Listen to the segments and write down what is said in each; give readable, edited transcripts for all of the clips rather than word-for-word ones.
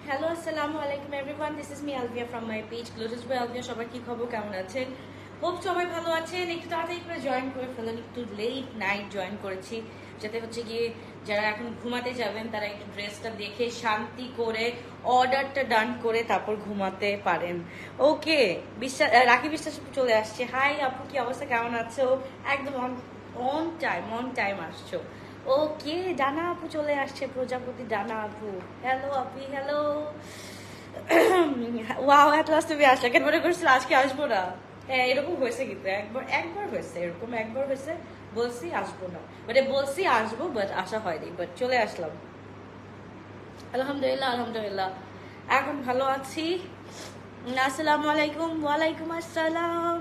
Hello আসসালামু আলাইকুম everyone, this is me Alvia from my page Glotus by Alvia. সবার কি খবর, কেমন আছেন? হোপ সবাই ভালো আছেন। একটু তাড়াতাড়ি করে জয়েন করে ফেলেন, একটু লেট নাইট জয়েন করেছি যাতে হচ্ছে গিয়ে যারা এখন ঘুমাতে যাবেন তারা একটু ড্রেসটা দেখে শান্তি করে অর্ডারটা ডান করে তারপর ঘুমাতে পারেন। ওকে, বিশ্বাস রাখি বিশ্বাস চলে আসছে। হাই আপু, কি অবস্থা, কেমন আছো? একদম অন টাইম আসছো। ওকে, ডানা আপু চলে আসছে, প্রজাপতি ডানা আপু। হ্যালো আপি, হ্যালো। ওয়াও, এত লাস্ট তুমি আসলে, কেন মনে করছিল আজকে আসবো না? হ্যাঁ, এরকম হয়েছে কিন্তু একবার হয়েছে এরকম, একবার হয়েছে বলছি আসবো না, মানে বলছি আসবো বাট আসা হয়নি, বাট চলে আসলাম। আলহামদুলিল্লাহ আলহামদুলিল্লাহ, এখন ভালো আছি। আসসালামু আলাইকুম। ওয়ালাইকুম আসসালাম।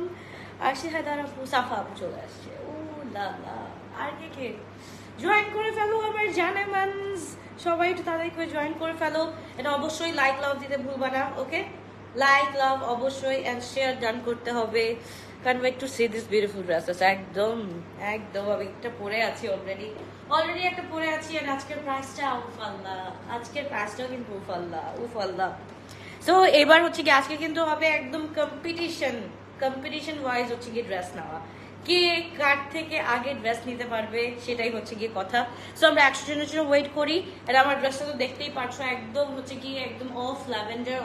আরশি হায়দার আপু, সাফা আপু চলে আসছে। ও লালা, আর কে জয়েন করে ফেলো আমার জানেমানস। সবাই একটু তাড়াতাড়ি করে জয়েন করে ফেলো। এটা অবশ্যই লাইক লাভ দিতে ভুলবা না, ওকে? লাইক লাভ অবশ্যই এন্ড শেয়ার ডান করতে হবে। কারণ একটু সি দিস বিউটিফুল ড্রেসেস, একদম একদম আমি একটা পরে আছি অলরেডি একটা পরে আছি। আর আজকের প্রাইসটা উফাল্লা, আজকের প্রাইসটাও কিন্তু উফাল্লা। সো এবার হচ্ছে কি আজকে কিন্তু হবে একদম কম্পিটিশন ওয়াইজ হচ্ছে কি ড্রেস নেওয়া। কে কার থেকে আগে ড্রেস নিতে পারবে সেটাই হচ্ছে গিয়ে কথা। সো আমরা 100 জনের জন্য ওয়েট করি। আর আমার ড্রেসটা তো দেখতেই পারছো, একদম হচ্ছে কি একদম অফ ল্যাভেন্ডার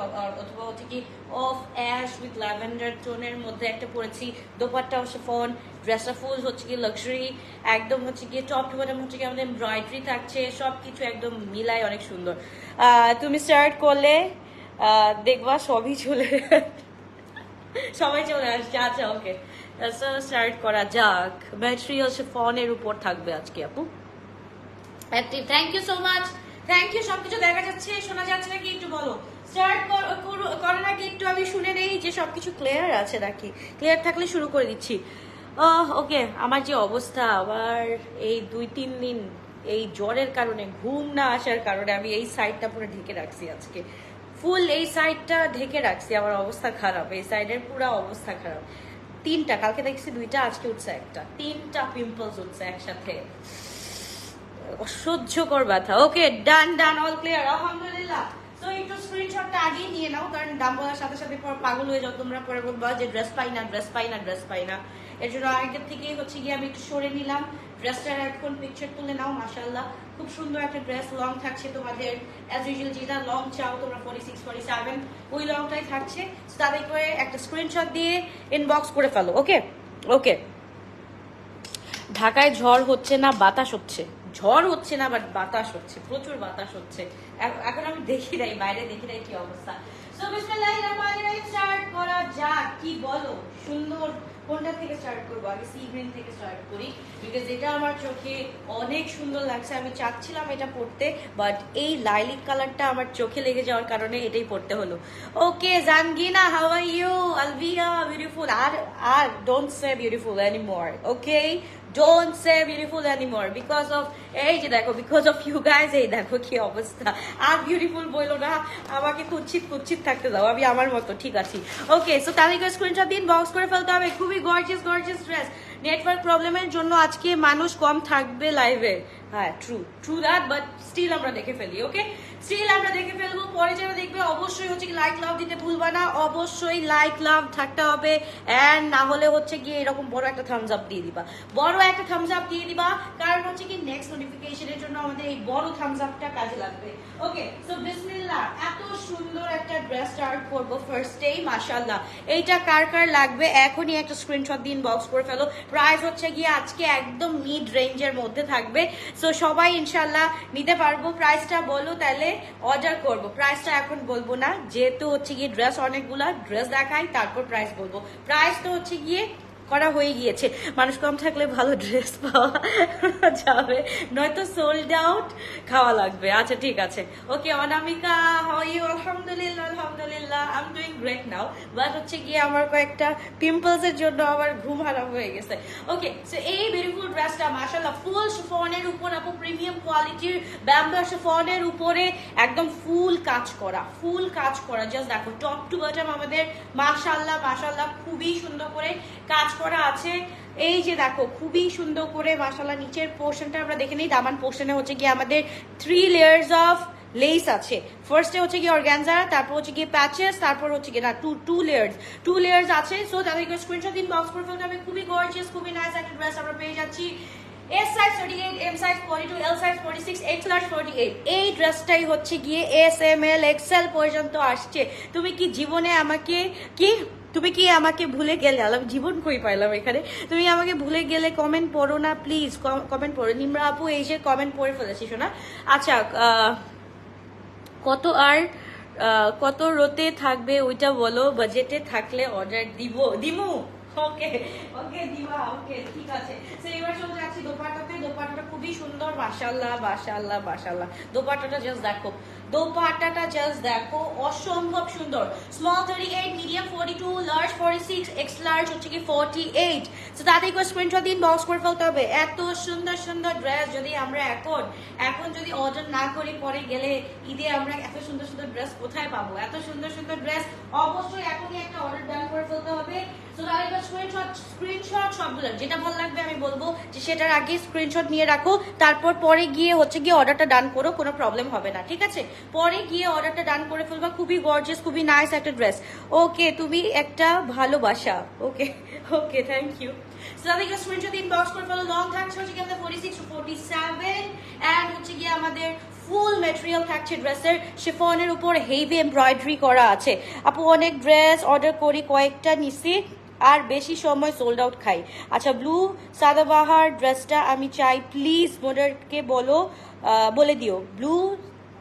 অথবা হচ্ছে কি অফ অ্যাশ উইথ ল্যাভেন্ডার টোনের মধ্যে একটা পরেছি। দোপাট্টা শিফন, ড্রেসটা ফুল হচ্ছে কি লাক্সারি, একদম হচ্ছে গিয়ে টপ টু বটম হচ্ছে কি আমাদের এমব্রয়ডারি থাকছে, সবকিছু একদম মিলাই অনেক সুন্দর। তুমি স্টার্ট করলে দেখবা সবই সবাই চলে আসছে। আচ্ছা ওকে, স্টার্ট করা যাক। ম্যাটেরিয়াল শিফনের উপর থাকবে আজকে আপু। Active, thank you so much, thank you. সবকিছু দেখা যাচ্ছে, শোনা যাচ্ছে নাকি একটু বলো। স্টার্ট করার আগে একটু আমি শুনে নেই যে সবকিছু ক্লিয়ার আছে নাকি। ক্লিয়ার থাকলে শুরু করে দিচ্ছি। ওকে, আমার যে অবস্থা, আবার এই 2-3 দিন এই জ্বরের কারণে, ঘুম না আসার কারণে আমি এই সাইডটা পুরো ঢেকে রাখছি আজকে। ফুল এই সাইডটা ঢেকে রাখছি, আমার অবস্থা খারাপ, এই সাইডের পুরো অবস্থা খারাপ। 3টা, কালকে দেখছি 2টা, আজকে উঠছে একটা, 3টা পিম্পলস উঠছে একসাথে, অসহ্যকর ব্যথা। ওকে, ডান অল ক্লিয়ার, আলহামদুলিল্লাহ। তো একটু স্ক্রিনশটটা আগেই নিয়ে নাও, কারণ দাম বলার সাথে সাথে পাগল হয়ে যাও তোমরা, পরে বলবা যে ড্রেস পাই না। এর জন্য আগের থেকেই হচ্ছে গিয়ে আমি একটু সরে নিলাম। ড্রেসটার এখন পিকচার তুলে নাও। মাশাআল্লাহ, খুব সুন্দর একটা ড্রেস, লং থাকছে তোমাদের অ্যাজ ইউজুয়াল, যেটা লং চাও তোমরা 46-47 ওই লংটাই থাকছে। তাদের করে একটা স্ক্রিনশট দিয়ে ইনবক্স করে ফেলো। ওকে। ঢাকায় ঝড় হচ্ছে না বাতাস হচ্ছে, ঝড় হচ্ছে না বাট বাতাস হচ্ছে, প্রচুর বাতাস হচ্ছে। এখন আমি দেখি নাই, বাইরে দেখি নাই কি অবস্থা। সো বিসমিল্লাহির রহমানির রহিম, স্টার্ট করা যাক। কি বলো, সুন্দর কোনটা থেকে স্টার্ট করবো? আগে সি গ্রিন থেকে স্টার্ট করি, বিকজ এটা আমার চোখে অনেক সুন্দর লাগছে। আমি চাচ্ছিলাম এটা পড়তে, বাট এই লাইলিক কালারটা আমার চোখে লেগে যাওয়ার কারণে এটাই পড়তে হলো। ওকে জানগিনা, how are you? Alvia, beautiful. আর don't say beautiful anymore, okay? Don't say beautiful anymore because of এই যে দেখো, because of you guys। এই দেখো কি অবস্থা, আর বিউটিফুল বললো না, আমাকে কুচ্ছিত থাকতে দাও, আমি আমার মতো ঠিক আছি। ওকে, সো তালিকা স্ক্রিনশট দিন, বক্স করে ফেলতে হবে। খুবই গর্জিয়াস ড্রেস। নেটওয়ার্ক প্রবলেমের জন্য আজকে মানুষ কম থাকবে লাইভে। হ্যাঁ, ট্রু দ্যাট, বাট স্টিল আমরা দেখে ফেলি। ওকে, স্টিল আমরা দেখে ফেলবো। পরে যারা দেখবে অবশ্যই হচ্ছে কি লাইক লাভ দিতে ভুলবা না, অবশ্যই লাইক লাভ থাকতে হবে। এন্ড না হলে হচ্ছে গিয়ে এরকম বড় একটা থামস আপ দিয়ে দিবা, কারণ হচ্ছে কি নেক্সট নোটিফিকেশনের জন্য আমাদের এই বড় থামস আপটা কাজে লাগবে। ওকে, সো বিসমিল্লাহ। এত সুন্দর একটা ড্রেস স্টার্ট করবো ফার্স্টেই, মাশাআল্লাহ। এইটা কার লাগবে এখনই একটা স্ক্রিনশট দিন, বক্স করে ফেলো। প্রাইস হচ্ছে গিয়ে আজকে একদম মিড রেঞ্জের মধ্যে থাকবে, সো সবাই ইনশাল্লাহ নিতে পারবো। প্রাইসটা বলো, তাহলে অর্ডার করবো। প্রাইসটা এখন বলবো না, যেহেতু হচ্ছে গিয়ে ড্রেস অনেকগুলা, ড্রেস দেখাই তারপর প্রাইস বলবো। প্রাইস তো হচ্ছে গিয়ে করা হয়ে গিয়েছে, মানুষ কম থাকলে ভালো ড্রেস পাওয়া যাবে, নয়তো সোল্ড আউট খাওয়া লাগবে। আচ্ছা ঠিক আছে। ওকে অনামিকা, হাউ ইউ? আলহামদুলিল্লাহ I am doing great now, but হচ্ছে গিয়ে আমার কয়েকটা পিম্পলস এর জন্য আমার ঘুম হারাম হয়ে গেছে। ওকে, সো এই বিউটিফুল ড্রেসটা মাশাআল্লাহ ফুল শিফনের উপর, আপু প্রিমিয়াম কোয়ালিটির ব্যাম্বো শিফনের উপরে একদম ফুল কাজ করা। জাস্ট দেখো টপ টু বটম আমাদের মাশাআল্লাহ খুবই সুন্দর করে কাজ করা আছে। এই যে দেখো খুবই সুন্দর করে মাশাআল্লাহ। নিচের পোর্শনটা আমরা দেখে নিই, দামান পোর্শনে হচ্ছে কি আমাদের 3 লেয়ার্স অফ লেস আছে। ফার্স্টে হচ্ছে গিয়ে অর্গানজা, তারপর হচ্ছে গিয়ে প্যাচেস, তারপর হচ্ছে গিয়ে না টু লেয়ার্স আছে। সো তাদেরকে স্ক্রিনশট দিন, বক্স করে ফেলতে হবে। খুবই গর্জিয়াস, খুবই নাইস একটা ড্রেস আমরা পেয়ে যাচ্ছি। S size 38, M size 42, L size 46, X large 48। এই ড্রেসটাই হচ্ছে গিয়ে এস, এম, এল, এক্সেল পর্যন্ত আসছে। তুমি কি জীবনে আমাকে তুমি কি আমাকে ভুলে গেলে? আলাম জীবন কই পাইলাম এখানে। তুমি আমাকে ভুলে গেলে কমেন্ট পড়ো না প্লিজ, কমেন্ট পড়ো। নিমরা আপু এই যে কমেন্ট পড়ে ফেলেছি শোনা। আচ্ছা, কত রোতে থাকবে ওইটা বলো, বাজেটে থাকলে অর্ডার দিমু। ওকে ওকে দিবা, ওকে ঠিক আছে। সো এবার চলে যাচ্ছি দোপাট্টাতে। দোপাট্টাটা খুবই সুন্দর, মাশাআল্লাহ মাশাআল্লাহ মাশাআল্লাহ। দোপাট্টাটা জাস্ট দেখো, দোপাট্টাটা জাস্ট দেখো, অসম্ভব সুন্দর। Small 38, medium 42, large 46, X large হচ্ছে কি 48। সো তাদেরকে স্ক্রিনশট দিন, বক্স করে ফেলতে হবে। এত সুন্দর সুন্দর ড্রেস যদি আমরা এখন যদি অর্ডার না করি, পরে গেলে ঈদে আমরা এত সুন্দর সুন্দর ড্রেস কোথায় পাবো? এত সুন্দর সুন্দর ড্রেস অবশ্যই এখনই একটা অর্ডার ডান করে ফেলতে হবে। সো তাদেরকে স্ক্রিনশট সবগুলো যেটা ভালো লাগবে আমি বলবো যে সেটার আগে স্ক্রিনশট নিয়ে রাখো, তারপর পরে গিয়ে হচ্ছে গিয়ে অর্ডারটা ডান করো, কোনো প্রবলেম হবে না, ঠিক আছে? পরে গিয়ে অর্ডারটা ডান করে ফেলবা। খুবই গর্জিয়াস, খুবই নাইস একটা ড্রেস। ওকে, তুমি একটা ভালোবাসা। ওকে ওকে, থ্যাংক ইউ। সো তাদেরকে স্ক্রিনশট ইনবক্স করে ফেলো। লং থাকছে হচ্ছে গিয়ে আমাদের 46 to 47 এন্ড হচ্ছে গিয়ে আমাদের ফুল মেটেরিয়াল থাকছে ড্রেসের। শিফনের উপর হেভি এমব্রয়ডারি করা আছে। আপু অনেক ড্রেস অর্ডার করি, কয়েকটা নিছি আর বেশি সময় সোল্ড আউট খাই। আচ্ছা, ব্লু সাদাবাহার ড্রেসটা আমি চাই, প্লিজ মোডারকে বলে দিও। ব্লু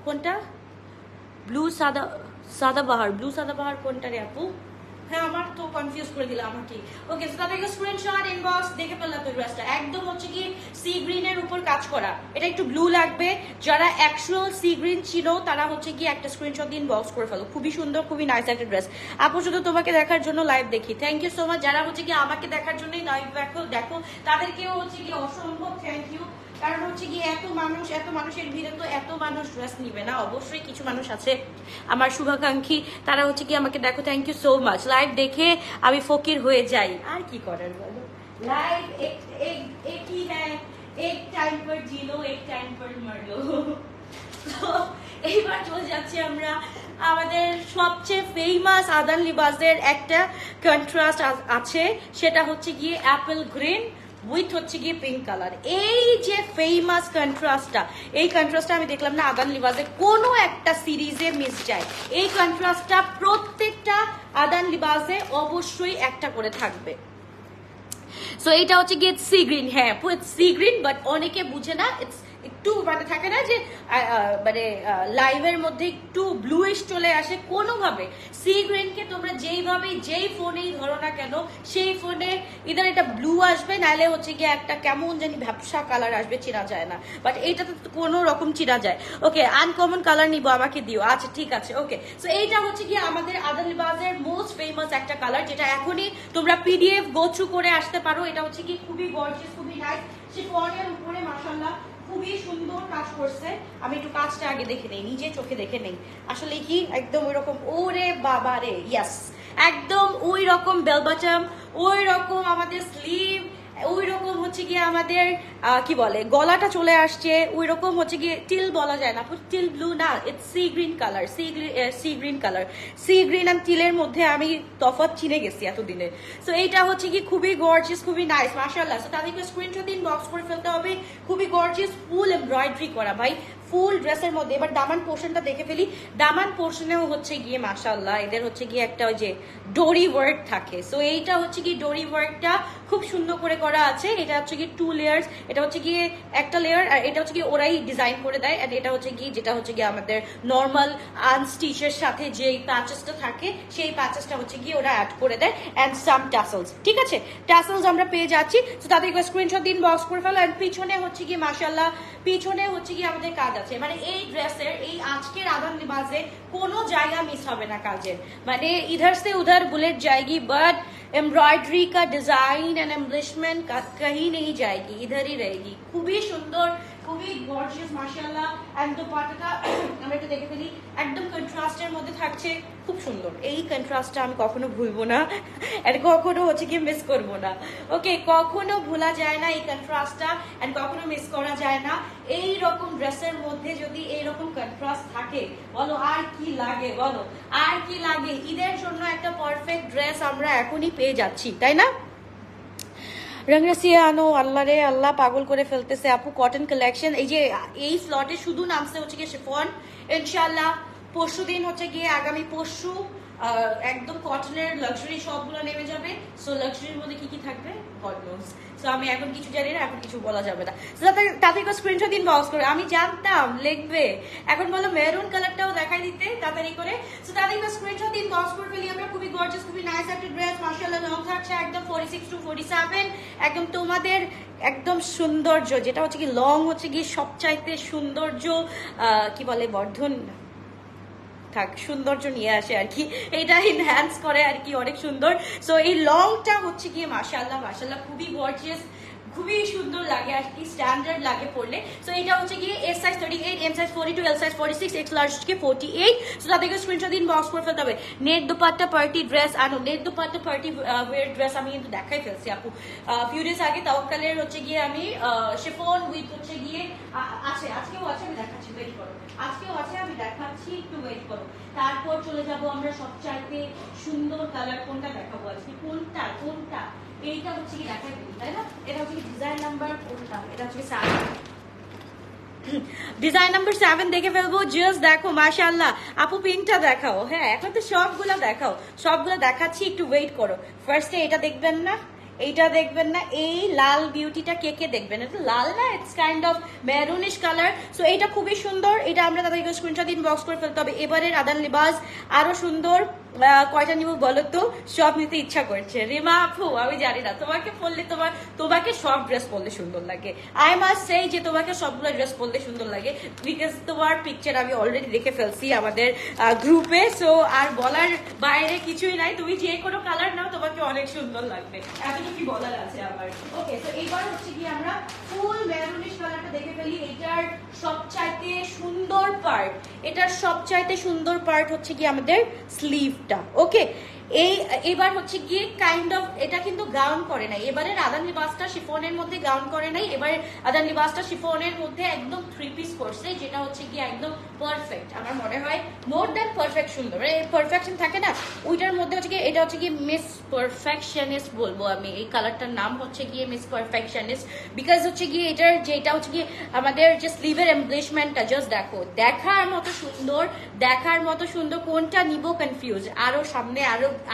কোনটা? ব্লু সাদাবাহার কোনটা রে আপু? হ্যাঁ, আমার তো কনফিউজ করে দিলাম আমার ঠিক। ওকে, সো তাদেরকে স্ক্রিনশট ইনবক্স দেখে ফেললাম। তো ড্রেসটা একদম হচ্ছে কি সি গ্রিনের উপর কাজ করা, এটা একটু ব্লু লাগবে। যারা অ্যাকচুয়াল সি গ্রিন ছিল তারা হচ্ছে কি একটা স্ক্রিনশট দিন, বক্স করে ফেলো। খুবই সুন্দর, খুবই নাইস একটা ড্রেস। আপু শুধু তোমাকে দেখার জন্য লাইভ দেখি, থ্যাংক ইউ সো মাচ। যারা হচ্ছে কি আমাকে দেখার জন্যই লাইভ দেখো তাদেরকেও হচ্ছে কি অসম্ভব থ্যাংক ইউ। কারণ হচ্ছে কি এত মানুষের ভিড়ে তো এত মানুষ ড্রেস নিবে না, অবশ্যই কিছু মানুষ আছে আমার শুভাকাঙ্ক্ষী, তারা হচ্ছে কি আমাকে দেখো। Thank you so much. Live দেখে আমি ফকির হয়ে যাই, আর কি করার বলো। লাইভ এক ही है, एक टाइम पर जी लो, एक टाइम पर मर लो। এইবার চলে যাচ্ছি আমরা আমাদের সবচেয়ে ফেমাস আদান লিবাসের একটা কন্ট্রাস্ট আছে, সেটা হচ্ছে গিয়ে অ্যাপেল গ্রিন উইথ হচ্ছে গিয়ে পিঙ্ক কালার। এই যে ফেমাস কন্ট্রাস্টটা, এই কন্ট্রাস্টটা আমি দেখলাম না আদান লিবাসে কোনো একটা সিরিজে মিস যায়। এই কন্ট্রাস্টটা প্রত্যেকটা আদান লিবাসে অবশ্যই একটা করে থাকবে। সো এইটা হচ্ছে গিয়ে সি গ্রিন। হ্যাঁ, সি গ্রিন, বাট অনেকে বুঝে না। ইটস একটু মানে থাকে না যে মানে লাইভের মধ্যে একটু ব্লুইশ চলে আসে কোনোভাবে। সি গ্রিনকে তোমরা যেই ফোনেই ধরো না কেন, সেই ফোনে ইদার এটা ব্লু আসবে, নাহলে হচ্ছে গিয়ে একটা কেমন জানি ভ্যাপসা কালার আসবে, চেনা যায় না। বাট এইটা তো কোনো রকম চেনা যায়। ওকে, আনকমন কালার নিবো, আমাকে দিও। আচ্ছা ঠিক আছে, ওকে। সো এইটা হচ্ছে গিয়ে আমাদের আদান লিবাসের মোস্ট ফেমাস একটা কালার, যেটা এখনই তোমরা পিডিএফ গো থ্রু করে আসতে পারো। এটা হচ্ছে কি খুবই গর্জিয়াস, খুবই নাইস। শিফনের উপরে মাশাআল্লাহ খুবই সুন্দর কাজ করছে। আমি একটু কাজটা আগে দেখে নেই, নিজে চোখে দেখে নেই আসলে কি একদম ওই রকম। ওরে বাবা রে, ইয়াস, একদম ওই রকম বেল বটম, ওই রকম আমাদের স্লিভ, ওই রকম হচ্ছে গিয়ে আমাদের কি বলে গলাটা চলে আসছে, ওই রকম হচ্ছে গিয়ে টিল বলা যায় না, টিল ব্লু না, it's sea green colour. Sea green colour, sea green আর টিলের মধ্যে আমি তফাৎ চিনে গেছি এতদিনে। সো এইটা হচ্ছে কি খুবই গর্জিয়াস, খুবই নাইস মাশাআল্লাহ। সো তাদেরকে স্ক্রিনশট দিন, বক্স করে ফেলতে হবে। খুবই গর্জিয়াস, ফুল এমব্রয়ডারি করা ভাই, ফুল ড্রেসের মধ্যে। এবার দামান পোর্শনটা দেখে ফেলি। দামান পোর্শনেও হচ্ছে গিয়ে মাশাআল্লাহ এদের হচ্ছে গিয়ে একটা ওই যে ডোরি ওয়ার্ক থাকে। সো এইটা হচ্ছে কি ডোরি ওয়ার্কটা খুব সুন্দর করে করা আছে। এটা হচ্ছে কি 2 লেয়ার্স, এটা হচ্ছে গিয়ে একটা লেয়ার, আর এটা হচ্ছে কি ওরাই ডিজাইন করে দেয়। আর এটা হচ্ছে কি যেটা হচ্ছে গিয়ে আমাদের নর্মাল আনস্টিচের সাথে যেই প্যাচেসটা থাকে, সেই প্যাচেসটা হচ্ছে গিয়ে ওরা অ্যাড করে দেয়, অ্যান্ড সাম টাসেলস। ঠিক আছে, টাসেলস আমরা পেয়ে যাচ্ছি। তো তাদেরকে স্ক্রিনশট দিন, বক্স করে ফেলো। অ্যান্ড পিছনে হচ্ছে কি মাশাআল্লাহ, পিছনে হচ্ছে কি আমাদের কাজ আছে। মানে এই ড্রেসের এই আজকের আদান লিবাসে কোনো জায়গা মিস হবে না কাজের। মানে ইধার से उधर बुलेट जाएगी, बट एम्ब्रॉयडरी का डिजाइन एंड एम्बलिशमेंट कहीं नहीं जाएगी, इधर ही रहेगी। খুবই সুন্দর খুবই গর্জিয়াস মাশাআল্লাহ। এন্ড দোপাট্টাটা আমরা একটু দেখে ফেলি, একদম কন্ট্রাস্টের মধ্যে থাকছে, খুব সুন্দর। এই কন্ট্রাস্টটা আমি কখনো ভুলবো না, এন্ড কখনো হচ্ছে কি মিস করবো না। ওকে, কখনো ভোলা যায় না এই কন্ট্রাস্টটা, এন্ড কখনো মিস করা যায় না। এই রকম ড্রেসের মধ্যে যদি এইরকম কন্ট্রাস্ট থাকে, বলো আর কি লাগে, বলো আর কি লাগে। ঈদের জন্য একটা পারফেক্ট ড্রেস আমরা এখনই পেয়ে যাচ্ছি, তাই না? রংরাসিয়া আনো, আল্লাহ রে আল্লাহ, পাগল করে ফেলতেছে আপু। কটন কালেকশন, এই যে এই স্লটে শুধু নামছে হচ্ছে গিয়ে শিফন। ইনশাআল্লাহ পরশু দিন হচ্ছে গিয়ে, আগামী পরশু একদম কটনের লাক্সারি সবগুলো নেমে যাবে। সো লাক্সারির মধ্যে কি কি থাকবে গড নোস। সো আমি এখন কিছু জানি না, এখন কিছু বলা যাবে না। তাতে স্ক্রিনশট দিন, বক্স করে। আমি জানতাম লিখবে, এখন বলো মেরুন কালারটাও দেখাই দিতে তাড়াতাড়ি করে। সো তাতে স্ক্রিনশট দিন, বক্স করে ফেলি আমরা। খুবই গর্জিয়াস, খুবই নাইস একটা ড্রেস মাশাআল্লাহ। লং থাকছে একদম 46 to 47, একদম তোমাদের একদম সৌন্দর্য, যেটা হচ্ছে কি লং হচ্ছে কি সবচাইতে সৌন্দর্য কি বলে বর্ধন থাক, সৌন্দর্য নিয়ে আসে আর কি, এটা এনহ্যান্স করে আর কি, অনেক সুন্দর। সো এই লংটা হচ্ছে গিয়ে মাশাআল্লাহ মাশাআল্লাহ খুবই গর্জিয়াস, খুবই সুন্দর লাগে আর কি, স্ট্যান্ডার্ড লাগে পড়লে। সো এটা হচ্ছে গিয়ে S size 38, M size 42, L size 46, X large হচ্ছে 48। সো তাদেরকে স্ক্রিনশট দিন, বক্স করে ফেলতে হবে। নেট দুপাট্টা পার্টি ড্রেস আনো, net dupatta party wear dress আমি কিন্তু দেখাই ফেলছি আপু ফিউ ডেজ আগে। তাওয়াক্কালের হচ্ছে গিয়ে আমি শিফন উইথ হচ্ছে গিয়ে আছে, আজকেও আছে, আমি দেখাচ্ছি, ওয়েট করো। আজকেও আছে, আমি দেখাচ্ছি, একটু ওয়েট করো। তারপর চলে যাব আমরা সবচাইতে সুন্দর কালার কোনটা দেখাবো আজকে, কোনটা কোনটা এইটা হচ্ছে কি দেখাই দিই, তাই না? এটা হচ্ছে ডিজাইন নাম্বার কোনটা, এটা হচ্ছে 7, ডিজাইন নাম্বার 7 দেখে ফেলবো। জাস্ট দেখো মাশাআল্লাহ আপু, পিঙ্কটা দেখাও। হ্যাঁ এখন তো সবগুলো দেখাও, সবগুলো দেখাচ্ছি, একটু ওয়েট করো। ফার্স্টে এটা দেখবেন না, এইটা দেখবেন না, এই লাল বিউটিটা কে কে দেখবেন? এটা লাল না, it's kind of maroonish colour. So এটা খুবই সুন্দর, এটা আমরা তাদেরকে স্ক্রিনশট দিন, বক্স করে ফেলতে হবে। এবারের আদান লিবাস আরো সুন্দর, কয়টা নিব বলো তো? সব নিতে ইচ্ছা করছে। রিমা আপু আমি জানি না, তোমাকে পরলে তোমাকে সব ড্রেস পরলে সুন্দর লাগে। আই মাস্ট সে যে তোমাকে সবগুলো ড্রেস পরলে সুন্দর লাগে, বিকজ তোমার পিকচার আমি অলরেডি দেখে ফেলছি আমাদের গ্রুপে। সো আর বলার বাইরে কিছুই নাই, তুমি যে কোনো কালার নাও তোমাকে অনেক সুন্দর লাগবে, এতটুকু কি বলার আছে আমার। ওকে, তো এইবার হচ্ছে কি আমরা ফুল মেরুনিশ কালারটা দেখে ফেলি। এটার সবচাইতে সুন্দর পার্ট, এটার সবচাইতে সুন্দর পার্ট হচ্ছে কি আমাদের স্লিভটা। ওকে, এবার হচ্ছে গিয়ে কাইন্ড অফ, এটা কিন্তু গাউন করে নাই এবারের আদান লিবাসটা, শিফনের মধ্যে গাউন করে নাই। এবারে আদান লিবাসটা শিফনের মধ্যে একদম 3 পিস করছে, যেটা হচ্ছে গিয়ে একদম পারফেক্ট। আমার মনে হয় মোর দ্যান পারফেক্ট সুন্দর, মানে পারফেকশন থাকে না ওইটার মধ্যে হচ্ছে গিয়ে, এটা হচ্ছে গিয়ে মিস পারফেকশনিস্ট বলবো আমি। এই কালারটার নাম হচ্ছে গিয়ে মিস পারফেকশনিস্ট, বিকজ হচ্ছে গিয়ে এটার যেটা হচ্ছে গিয়ে আমাদের যে স্লিভের এমব্লিশমেন্টটা, জাস্ট দেখো, দেখার মতো সুন্দর, দেখার মতো সুন্দর। কোনটা নিব কনফিউজ, আরো সামনে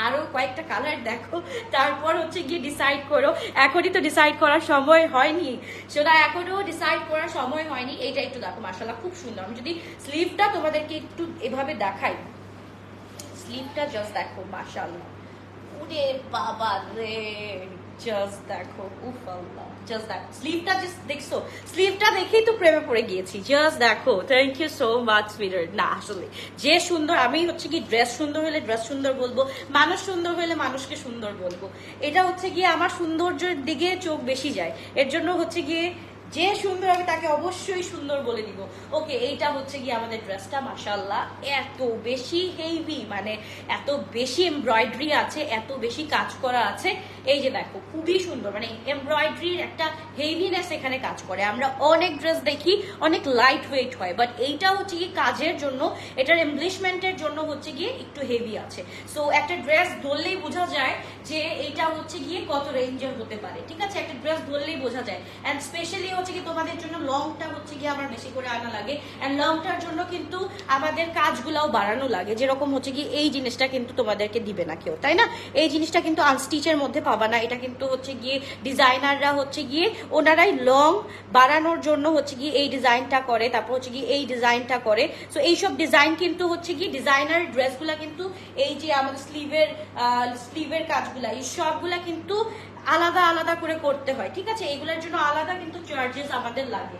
আরো কয়েকটা কালার দেখো, তারপর হচ্ছে গিয়ে ডিসাইড করো। এখনই তো ডিসাইড করার সময় হয়নি, সেটা এখনো ডিসাইড করার সময় হয়নি। এইটা একটু দেখো মাশাআল্লাহ খুব সুন্দর। আমি যদি স্লিভটা তোমাদেরকে একটু এভাবে দেখাই, স্লিভটা জাস্ট দেখো মাশাআল্লাহ, ওরে বাবা রে, জাস্ট দেখো, উফ আল্লাহ, জাস্ট দেখো স্লিভটা, জাস্ট দেখছো, স্লিভটা দেখেই তো প্রেমে পড়ে গিয়েছি। জাস্ট দেখো, thank you so much sweeter. না আসলে যে সুন্দর, আমি হচ্ছে কি ড্রেস সুন্দর হলে ড্রেস সুন্দর বলবো, মানুষ সুন্দর হলে মানুষকে সুন্দর বলবো। এটা হচ্ছে গিয়ে আমার সৌন্দর্যের দিকে চোখ বেশি যায়, এর জন্য হচ্ছে গিয়ে যে সুন্দর হবে তাকে অবশ্যই সুন্দর বলে দিব। ওকে, এইটা হচ্ছে গিয়ে আমাদের ড্রেসটা মাশাআল্লাহ এত বেশি হেভি, মানে এত বেশি এমব্রয়ডারি আছে, এত বেশি কাজ করা আছে। এই যে দেখো খুবই সুন্দর, মানে এমব্রয়ডারির একটা হেভিনেস এখানে কাজ করে। আমরা অনেক ড্রেস দেখি অনেক লাইট ওয়েট হয়, বাট এইটা হচ্ছে গিয়ে কাজের জন্য, এটার এমব্লিশমেন্টের জন্য হচ্ছে গিয়ে একটু হেভি আছে। সো একটা ড্রেস ধরলেই বোঝা যায় যে এইটা হচ্ছে গিয়ে কত রেঞ্জের হতে পারে, ঠিক আছে? একটা ড্রেস ধরলেই বোঝা যায়। অ্যান্ড স্পেশালি হচ্ছে কি তোমাদের জন্য লংটা হচ্ছে গিয়ে আমার বেশি করে আনা লাগে, অ্যান্ড লংটার জন্য কিন্তু আমাদের কাজগুলাও বাড়ানো লাগে। যেরকম হচ্ছে কি এই জিনিসটা কিন্তু তোমাদেরকে দিবে না কেউ, তাই না? এই জিনিসটা কিন্তু আনস্টিচের মধ্যে পাবা না, এটা কিন্তু হচ্ছে গিয়ে ডিজাইনাররা হচ্ছে গিয়ে ওনারাই লং বাড়ানোর জন্য হচ্ছে গিয়ে এই ডিজাইনটা করে, তারপর হচ্ছে গিয়ে এই ডিজাইনটা করে। সো এইসব ডিজাইন কিন্তু হচ্ছে গিয়ে ডিজাইনার ড্রেসগুলা কিন্তু এই যে আমাদের স্লিভের কাজগুলা, এই সবগুলা কিন্তু আলাদা আলাদা করে করতে হয়, ঠিক আছে? এগুলোর জন্য আলাদা কিন্তু চার্জেস আমাদের লাগে।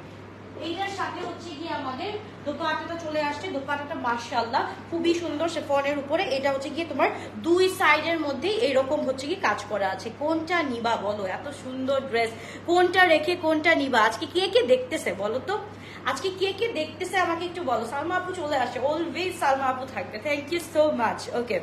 এইটার সাথে হচ্ছে গিয়ে আমাদের দোপাট্টাটা চলে আসছে। দোপাট্টাটা মাশাআল্লাহ খুবই সুন্দর শিফনের উপরে। এটা হচ্ছে গিয়ে তোমার দুই সাইডের মধ্যে এরকম হচ্ছে কি কাজ করা আছে। কোনটা নিবা বলো? এত সুন্দর ড্রেস, কোনটা রেখে কোনটা নিবা? আজকে কে কে দেখতেছে বলো তো? আজকে কে কে দেখতেছে আমাকে একটু বলো। সালমা আপু চলে আসে, অলওয়েজ সালমা আপু থাকবে। Thank you so much. Okay,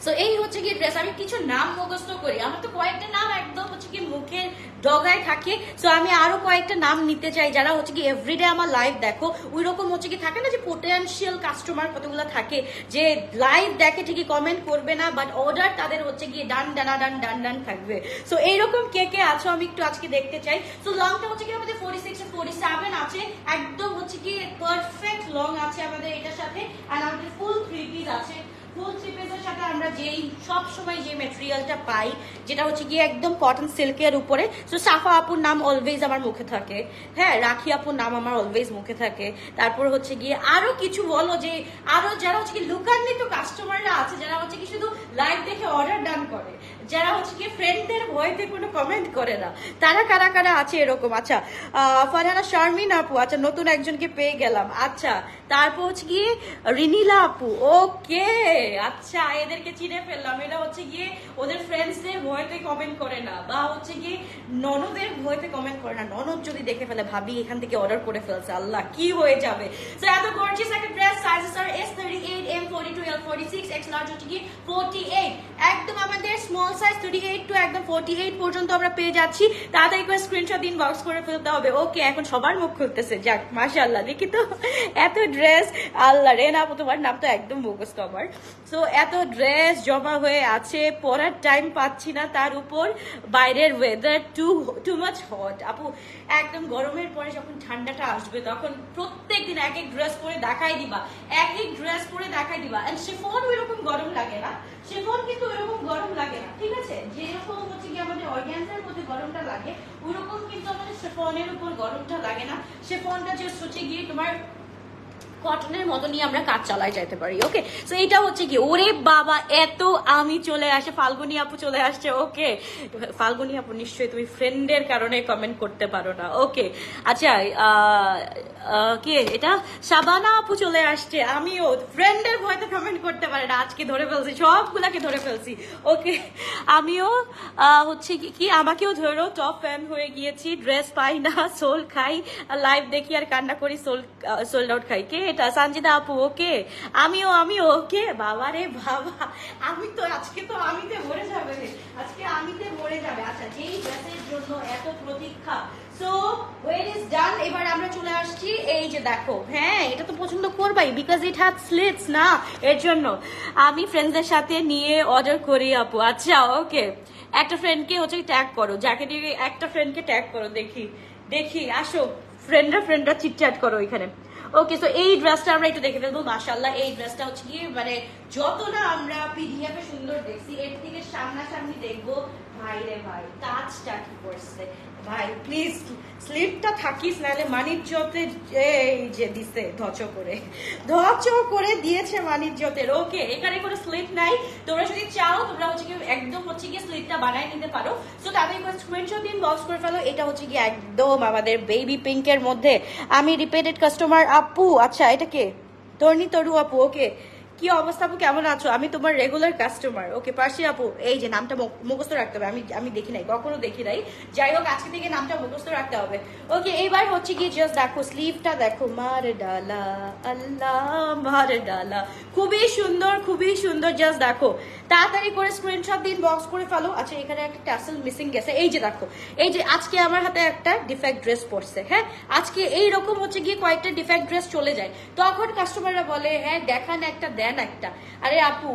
so এই হচ্ছে কি ড্রেস। আমি কিছু নাম মুখস্থ করি, আমার তো কয়েকটা নাম একদম হচ্ছে কি মুখের ডগায় থাকে। সো আমি আরো কয়েকটা নাম নিতে চাই যারা হচ্ছে কি এভরিডে আমার লাইভ দেখো। ওই রকম হচ্ছে কি থাকে না যে পোটেনশিয়াল কাস্টমার কতগুলো থাকে যে লাইভ দেখে ঠিকই কমেন্ট করবে না, বাট অর্ডার তাদের হচ্ছে গিয়ে ডান ডানা ডান ডান ডান থাকবে। সো এইরকম কে কে আছো আমি একটু আজকে দেখতে চাই। সো লংটা হচ্ছে কি আমাদের 46 আর 47 আছে, একদম হচ্ছে কি পারফেক্ট লং আছে আমাদের এটার সাথে। আর আমাদের ফুল 3 পিস আছে। ফুল থ্রি পিসের সাথে আমরা যেই সব সময় যে ম্যাটেরিয়ালটা পাই যেটা হচ্ছে গিয়ে একদম কটন সিল্কের উপরে। সো সাফা আপুর নাম অলওয়েজ আমার মুখে থাকে, হ্যাঁ রাখি আপুর নাম আমার অলওয়েজ মুখে থাকে। তারপর হচ্ছে গিয়ে আরো কিছু বলো যে আরো যারা হচ্ছে কি লুকান্বিত কাস্টমাররা আছে যারা হচ্ছে কি শুধু লাইভ দেখে অর্ডার ডান করে, যারা হচ্ছে কি ফ্রেন্ডদের ভয়তে কোনো কমেন্ট করে না, তারা কারা কারা আছে এরকম? আচ্ছা ফারহানা শারমিন আপু, আচ্ছা নতুন একজনকে পেয়ে গেলাম। আচ্ছা তারপর হচ্ছে গিয়ে রিনিলা আপু, ওকে আচ্ছা এদেরকে চিনে ফেললাম। এটা হচ্ছে গিয়ে ওদের ফ্রেন্ডসদের ভয়তে কমেন্ট করে না, বা হচ্ছে গিয়ে ননদের ভয়তে কমেন্ট করে না। ননদ যদি দেখে ফেলে ভাবি এখান থেকে অর্ডার করে ফেলছে, আল্লাহ কি হয়ে যাবে। সো এত গর্জিয়াস একটা ড্রেস, সাইজেস আর S38, M42, L46, X large হচ্ছে গিয়ে 48। একদম আমাদের স্মল সাইজ 38 টু একদম 48 পর্যন্ত আমরা পেয়ে যাচ্ছি। তাড়াতাড়ি করে স্ক্রিনশট দিন, বক্স করে ফেলতে হবে। ওকে এখন সবার মুখ খুলতেছে, যাক মাশাআল্লাহ। দেখি তো এত ড্রেস, আল্লাহ রে না আপু তোমার নাম তো একদম মুখস্থ আমার। সো এত ড্রেস জমা হয়ে আছে, পরার টাইম পাচ্ছি না, তার উপর বাইরের ওয়েদার টু মাচ হট। আপু একদম গরমের পরে যখন ঠান্ডাটা আসবে তখন প্রত্যেকদিন এক এক ড্রেস পরে দেখাই দিবা, এক এক ড্রেস পরে দেখাই দিবা। এন্ড শিফন ওইরকম গরম লাগে না, শিফন কিন্তু ওইরকম গরম লাগে না, ঠিক আছে? যেরকম হচ্ছে কি আমাদের অর্গানজার মধ্যে গরমটা লাগে ওইরকম কিন্তু আমাদের শিফনের উপর গরমটা লাগে না। শিফনটা জাস্ট হচ্ছে গিয়ে তোমার কটনের মতো নিয়ে আমরা কাজ চালাই যাইতে পারি। ওকে, সো এটা হচ্ছে কি, ওরে বাবা এত আমি চলে আসে, ফাল্গুনি আপু চলে আসছে। ওকে ফাল্গুনি আপু নিশ্চয়ই তুমি ফ্রেন্ডের কারণে কমেন্ট করতে পারো না। ওকে আচ্ছা কে এটা? শাবানা আপু চলে আসছে। আমিও ফ্রেন্ডের ভয়তে কমেন্ট করতে পারি না, আজকে ধরে ফেলছি, সবগুলাকে ধরে ফেলছি। ওকে আমিও হচ্ছে কি আমাকেও ধরো, টপ ফ্যান হয়ে গিয়েছি। ড্রেস পাই না, সোল খাই, লাইভ দেখি আর কান্না করি, সোল্ড আউট খাই। কে এটা? সঞ্জিদা আপু। ওকে আমিও ওকে। বাবা রে বাবা, আমি তো আজকে তো আমিতে ভরে যাবে, আজকে আমিতে ভরে যাবে। আচ্ছা যেই ড্রেসের জন্য এত প্রতীক্ষা, সো ওয়েট ইজ ডান। এবার আমরা চলে আসছি, এই যে দেখো, হ্যাঁ এটা তো পছন্দ করবাই বিকজ ইট হ্যাজ স্লিটস না, এর জন্য আমি ফ্রেন্ডসদের সাথে নিয়ে অর্ডার করি আপু। আচ্ছা ওকে, একটা ফ্রেন্ডকে হচ্ছে ট্যাগ করো, যাকে দিয়ে একটা ফ্রেন্ডকে ট্যাগ করো, দেখি আসো ফ্রেন্ডরা চিটচ্যাট করো এখানে। ওকে সো এই ড্রেসটা আমরা একটু দেখে ফেলবো। মাশাআল্লাহ এই ড্রেসটা হচ্ছে কি মানে যত না আমরা পিডিএফ এ সুন্দর দেখছি, এর থেকে সামনাসামনি দেখবো ভাই রে ভাই, টাচটা কি করছে ভাই। প্লিজ স্লিপটা থাকিস, নাহলে মানিজ্যতের এই যে দিছে ধচ করে দিয়েছে মানিজ্যতের। ওকে এখানে কোনো স্লিপ নাই, তোমরা যদি চাও তোমরা হচ্ছে কি একদম হচ্ছে কি স্লিপটা বানাই নিতে পারো। সো তাদের স্ক্রিনশট দিন, বক্স করে ফেলো। এটা হচ্ছে কি একদম আমাদের বেবি পিঙ্কের মধ্যে। আমি রিপিটেড কাস্টমার আপু। আচ্ছা এটা কে? তরু আপু। ওকে কি অবস্থা আপু, কেমন আছো? আমি তোমার রেগুলার কাস্টমার। ওকে পার্সি আপু, এই যে নামটা মুখস্থ রাখতে হবে, আমি দেখি নাই, কখনো দেখি নাই, যাই হোক আজকে থেকে নামটা মুখস্থ রাখতে হবে। ওকে এইবার হচ্ছে কি জাস্ট দেখো স্লিভটা দেখো, মার ডালা আল্লাহ মার ডালা, খুবই সুন্দর। জাস্ট দেখো তাড়াতাড়ি করে স্ক্রিনশট দিন, বক্স করে ফেলো। আচ্ছা এখানে একটা ট্যাসেল মিসিং গেছে, এই যে দেখো, এই যে আজকে আমার হাতে একটা ডিফেক্ট ড্রেস পড়ছে। হ্যাঁ আজকে এইরকম হচ্ছে গিয়ে কয়েকটা ডিফেক্ট ড্রেস চলে যায়, তখন কাস্টমাররা বলে হ্যাঁ দেখান একটা, দেন একটা। আরে আপু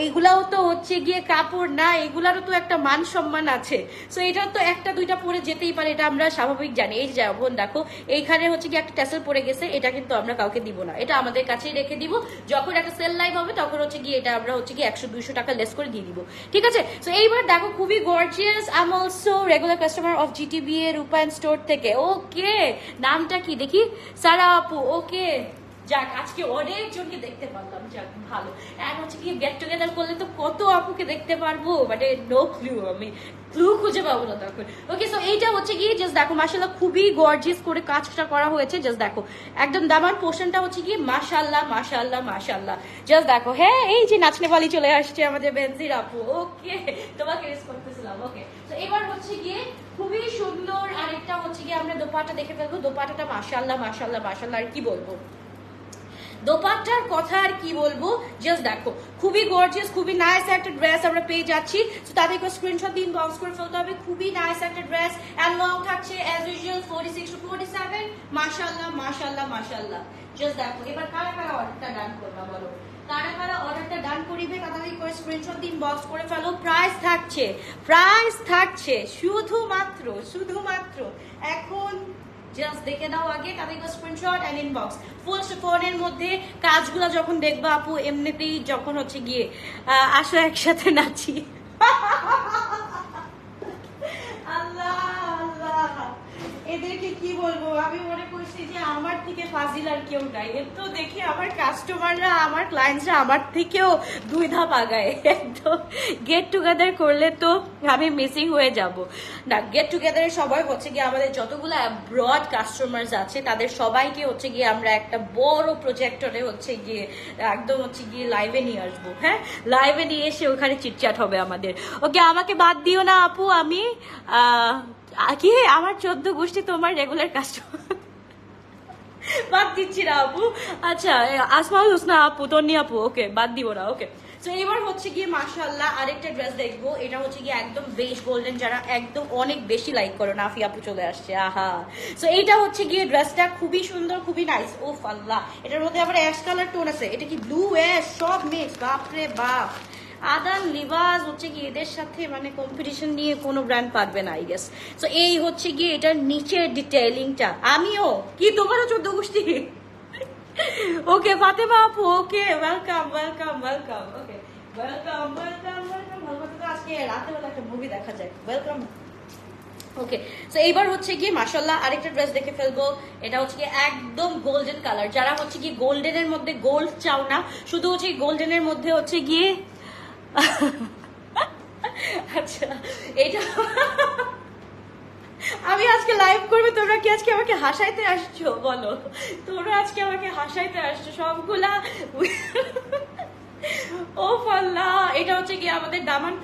এইগুলাও তো হচ্ছে গিয়ে কাপড় না, এগুলারও তো একটা মান সম্মান আছে। সো এটাও তো একটা দুইটা পরে যেতেই পারে, এটা আমরা স্বাভাবিক জানি। এই যে বোন দেখো এইখানে হচ্ছে কি একটা ট্যাসেল পরে গেছে, এটা কিন্তু আমরা কাউকে দিব না, এটা আমাদের কাছেই রেখে দিব। যখন একটা সেল লাইভ হবে তখন হচ্ছে গিয়ে এটা আমরা হচ্ছে কি 100-200 টাকা লেস করে দিয়ে দিব, ঠিক আছে? সো এইবার দেখো খুবই gorgeous. I am also regular customer of GTB এর রূপায়ণ স্টোর থেকে। ওকে নামটা কি দেখি? সারা আপু। ওকে যাক আজকে অনেকজনকে দেখতে পারলাম, যাক ভালো। আর হচ্ছে কি গেট টুগেদার করলে তো কত আপুকে দেখতে পারবো, মানে নো ক্লু, আমি ক্লু খুঁজে পাবো না তখন। ওকে, সো এইটা হচ্ছে কি জাস্ট দেখো মাশাআল্লাহ খুবই গর্জিয়াস করে কাজটা করা হয়েছে। জাস্ট দেখো একদম দামান পোর্শনটা হচ্ছে কি মাশাআল্লাহ মাশাআল্লাহ মাশাআল্লাহ। জাস্ট দেখো, হ্যাঁ এই যে নাচনেওয়ালি চলে আসছে আমাদের বেনজির আপু। ওকে, তোমাকে রেস করতেছিলাম। ওকে, তো এবার হচ্ছে গিয়ে খুবই সুন্দর আরেকটা হচ্ছে গিয়ে আমরা দোপাট্টা দেখে ফেলবো। দোপাট্টাটা মাশাআল্লাহ মাশাআল্লাহ মাশাআল্লাহ, আর কি বলবো, দোপাট্টার কথা আর কি বলবো। জাস্ট দেখো খুবই গর্জিয়াস, খুবই নাইস একটা ড্রেস আমরা পেয়ে যাচ্ছি। তো তাদেরকে স্ক্রিনশট দিয়ে ইনবক্স করে ফেলতে হবে। খুবই নাইস একটা ড্রেস, এন্ড লং থাকছে অ্যাজ ইউজুয়াল 46 to 47। মাশাআল্লাহ মাশাআল্লাহ মাশাআল্লাহ। জাস্ট দেখো এবার কারা কারা অর্ডারটা ডান করবা বলো, কারা কারা অর্ডারটা ডান করিবে তাদের করে স্ক্রিনশট দিয়ে ইনবক্স করে ফেলো। প্রাইস থাকছে শুধুমাত্র এখন জাস্ট দেখে দাও আগে তাদের স্ক্রিনশট এন্ড ইনবক্স। ফুল শিফনের মধ্যে কাজগুলো যখন দেখবা আপু এমনিতেই যখন হচ্ছে গিয়ে আসো একসাথে নাচি। আল্লাহ আল্লাহ, এদেরকে কি বলবো, আমি মনে করছি যে আমার থেকে ফাজিল আর কেউ নাই। এর তো দেখি আমার কাস্টমাররা আমার ক্লায়েন্টসরা আমার থেকেও 2 ধাপ আগায়। একদম গেট টুগেদার করলে তো আমি মিসিং হয়ে যাব না। গেট টুগেদারে সবাই হচ্ছে গিয়ে আমাদের যতগুলো ব্রড কাস্টমার্স আছে তাদের সবাইকে হচ্ছে গিয়ে আমরা একটা বড় প্রজেক্টরে হচ্ছে গিয়ে একদম হচ্ছে গিয়ে লাইভে নিয়ে আসবো। হ্যাঁ, লাইভে নিয়ে এসে ওখানে চিটচাট হবে আমাদের। ওকে, আমাকে বাদ দিও না আপু, আমি কি আমার 14 গোষ্ঠী তোমার রেগুলার কাস্টমার, বাদ দিচ্ছি না আপু। আচ্ছা, আসমাউল হোসনা আপু, তন্নি আপু, ওকে বাদ দিব না। ওকে, তো এবার হচ্ছে গিয়ে মাশাআল্লাহ আরেকটা ড্রেস দেখবো। এটা হচ্ছে গিয়ে একদম বেশ গোল্ডেন, যারা একদম অনেক বেশি লাইক করো। নাফি আপু চলে আসছে, আহা। সো এইটা হচ্ছে গিয়ে ড্রেসটা খুবই সুন্দর, খুবই নাইস। ওফ আল্লাহ, এটার মধ্যে আবার অ্যাশ কালার টোন আছে। এটা কি ব্লু অ্যাশ সব মিক্স, বাপরে বাপ। আদান লিবাস হচ্ছে গিয়ে এদের সাথে মানে কম্পিটিশন নিয়ে কোনো ব্র্যান্ড পারবে না আই গেস। সো এই হচ্ছে গিয়ে এটার নিচের ডিটেইলিংটা। আমিও কি, তোমারও 14 গোষ্ঠী। ওকে ফাতেমা আপু, ওকে ওয়েলকাম। ওকে, ওয়েলকাম। আজকে রাতেবেলা একটা মুভি দেখা যায়। ওয়েলকাম। ওকে, সো এইবার হচ্ছে গিয়ে মাশাআল্লাহ আরেকটা ড্রেস দেখে ফেলবো। এটা হচ্ছে গিয়ে একদম গোল্ডেন কালার, যারা হচ্ছে গিয়ে গোল্ডেনের মধ্যে গোল্ড চাও না, শুধু হচ্ছে গোল্ডেনের মধ্যে হচ্ছে গিয়ে আচ্ছা এটা আমি আজকে লাইভ করবে, তোমরা কি আজকে আমাকে হাসাইতে আসছো বলো, তোমরা আজকে আমাকে হাসাইতে আসছো সবগুলা। ও আল্লাহ, এটা হচ্ছে কি আমাদের দামান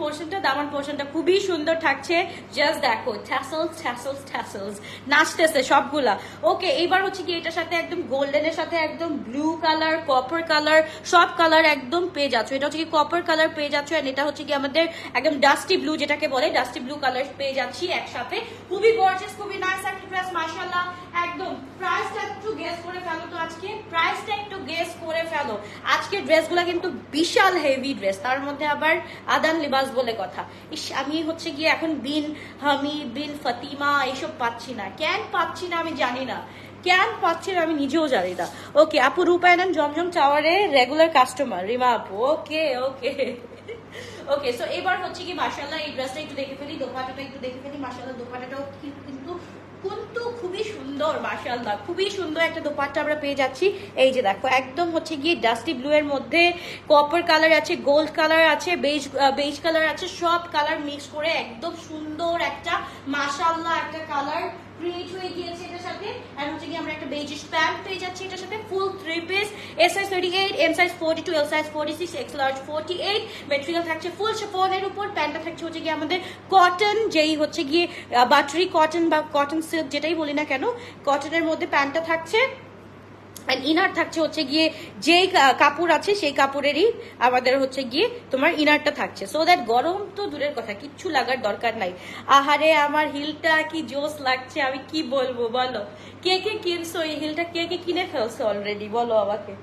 পোর্শনটা খুবই সুন্দর থাকছে। জাস্ট দেখো ট্যাসেলস নাচতেছে সবগুলা। ওকে, এইবার হচ্ছে কি এটার সাথে একদম গোল্ডেনের সাথে একদম ব্লু কালার, কপার কালার, সব কালার একদম পেয়ে যাচ্ছ। এটা হচ্ছে কি কপার কালার পেয়ে যাচ্ছ, এন্ড এটা হচ্ছে কি আমাদের একদম ডাস্টি ব্লু, যেটাকে বলে ডাস্টি ব্লু কালার পেয়ে যাচ্ছি একসাথে। খুবই গর্জিয়াস, খুবই নাইস একটা ড্রেস মাশাআল্লাহ। একদম প্রাইসটা একটু গেস করে ফেলো তো, আজকে প্রাইসটা একটু গেস করে ফেলো। আজকে ড্রেসগুলো কিন্তু বিশাল হেভি ড্রেস, তার মধ্যে আবার আদান লিবাস বলে কথা। ইস, আমি হচ্ছে গিয়ে এখন বিন হামিদ, বিন ফাতিমা এইসব পাচ্ছি না। কেন পাচ্ছি না আমি জানি না, আমি নিজেও জানি না। ওকে, আপু রূপায়ণ জমজম টাওয়ারে রেগুলার কাস্টমার রিমা আপু। ওকে, সো এবার হচ্ছে কি মাশাআল্লাহ এই ড্রেসটা একটু দেখে ফেলি, দোপাট্টাটা একটু দেখে ফেলি। মাশাআল্লাহ দোপাট্টাটাও কিন্তু খুবই সুন্দর, মাশাআল্লাহ খুবই সুন্দর একটা দোপাট্টা আমরা পেয়ে যাচ্ছি। এই যে দেখো একদম হচ্ছে গিয়ে ডাস্টি ব্লু এর মধ্যে কপার কালার আছে, গোল্ড কালার আছে, বেজ কালার আছে, সব কালার মিক্স করে একদম সুন্দর একটা মাশাআল্লাহ একটা কালার ক্রিয়েট হয়ে গিয়েছে এটার সাথে। আর হচ্ছে কি আমরা একটা বেজিশ প্যান্ট পেয়ে যাচ্ছি এটার সাথে, full 3 piece, S size 38, M size 42, L size 46, X large 48। Material থাকছে ফুল শিফনের উপর। প্যান্টটা থাকছে হচ্ছে গিয়ে আমাদের কটন, যেই হচ্ছে গিয়ে বাটারি কটন বা কটন সিল্ক যেটাই বলি না কেন, কটনের মধ্যে প্যান্টটা থাকছে। আর ইনার থাকছে হচ্ছে গিয়ে যেই কাপড় আছে সেই কাপড়েরই আমাদের হচ্ছে গিয়ে তোমার ইনারটা থাকছে। সো দ্যাট গরম তো দূরের কথা, কিচ্ছু লাগার দরকার নাই। আহারে আমার হিলটা কি জোস লাগছে, আমি কি বলবো বলো। কে কিনছো এই হিলটা, কে কিনে ফেলছো অলরেডি বলো আমাকে।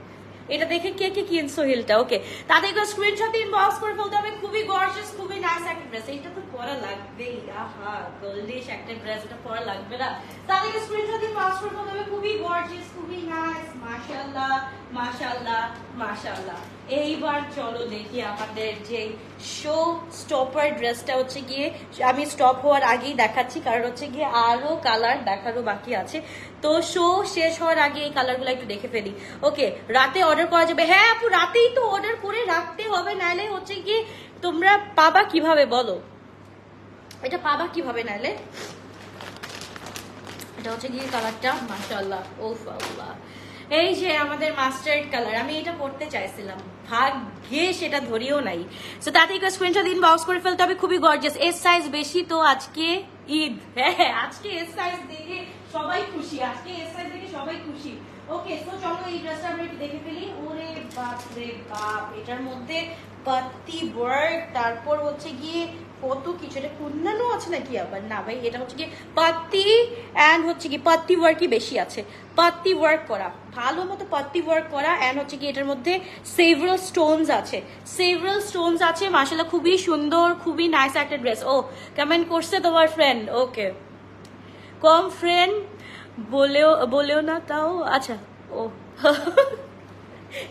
এটা দেখে কে কে কিনছো হিলটা? ওকে, তাদেরকে স্ক্রিনশট ইনবক্স করে ফেলতে হবে। খুবই গর্জিয়াস, খুবই নাইস একটা ড্রেস। এটা তো পরা লাগবেই। আহা, গোল্ডিশ একটা ড্রেস, এটা পরা লাগবে না? তাদেরকে স্ক্রিনশট ইনবক্স করে ফেলতে হবে। খুবই গর্জিয়াস, খুবই নাইস। মাশাআল্লাহ মাশাআল্লাহ মাশাআল্লাহ। এইবার চলো দেখি আমাদের যে শো স্টপার ড্রেসটা হচ্ছে গিয়ে, আমি স্টপ হওয়ার আগেই দেখাচ্ছি কারণ হচ্ছে গিয়ে আরো কালার দেখারও বাকি আছে। তো শো শেষ হওয়ার আগে এই কালারগুলো একটু দেখে ফেলি। ওকে, রাতে অর্ডার করা যাবে? হ্যাঁ আপু, রাতেই তো অর্ডার করে রাখতে হবে, নাইলে হচ্ছে গিয়ে তোমরা পাবা কিভাবে বলো? এটা পাবা কিভাবে নাইলে? এটা হচ্ছে গিয়ে কালারটা, মাশাআল্লাহ, ওফ আল্লাহ। এই যে আমাদের মাস্টার্ড কালার, আমি এটা পড়তে চাইছিলাম, ভাগ্যে সেটা ধরিও নাই। সো তাতে স্ক্রিনশট ইনবক্স করে ফেলতে হবে। খুবই গর্জিয়াস, এস সাইজ বেশি তো আজকে ঈদ। হ্যাঁ, আজকে এস সাইজ দেখে সবাই খুশি, আজকে এস সাইজ দেখে সবাই খুশি। ওকে, তো চলো এই ড্রেসটা আমরা একটু দেখে ফেলি। ওরে বাপ রে বাপ, এটার মধ্যে পাত্তি ওয়ার্ক, তারপর হচ্ছে গিয়ে কত কিছু, এটা কুন্দানো আছে নাকি আবার? না ভাই, এটা হচ্ছে কি পাত্তি অ্যান্ড হচ্ছে কি পাত্তি ওয়ার্কই বেশি আছে। পাত্তি ওয়ার্ক করা, ভালো মতো পাত্তি ওয়ার্ক করা, অ্যান্ড হচ্ছে কি এটার মধ্যে সেভারাল স্টোনস আছে, সেভারাল স্টোনস আছে। মাশাআল্লাহ, খুবই সুন্দর, খুবই নাইস একটা ড্রেস। ও, কমেন্ট করছে তোমার ফ্রেন্ড? ওকে, কম ফ্রেন্ড বলেও না তাও। আচ্ছা, ও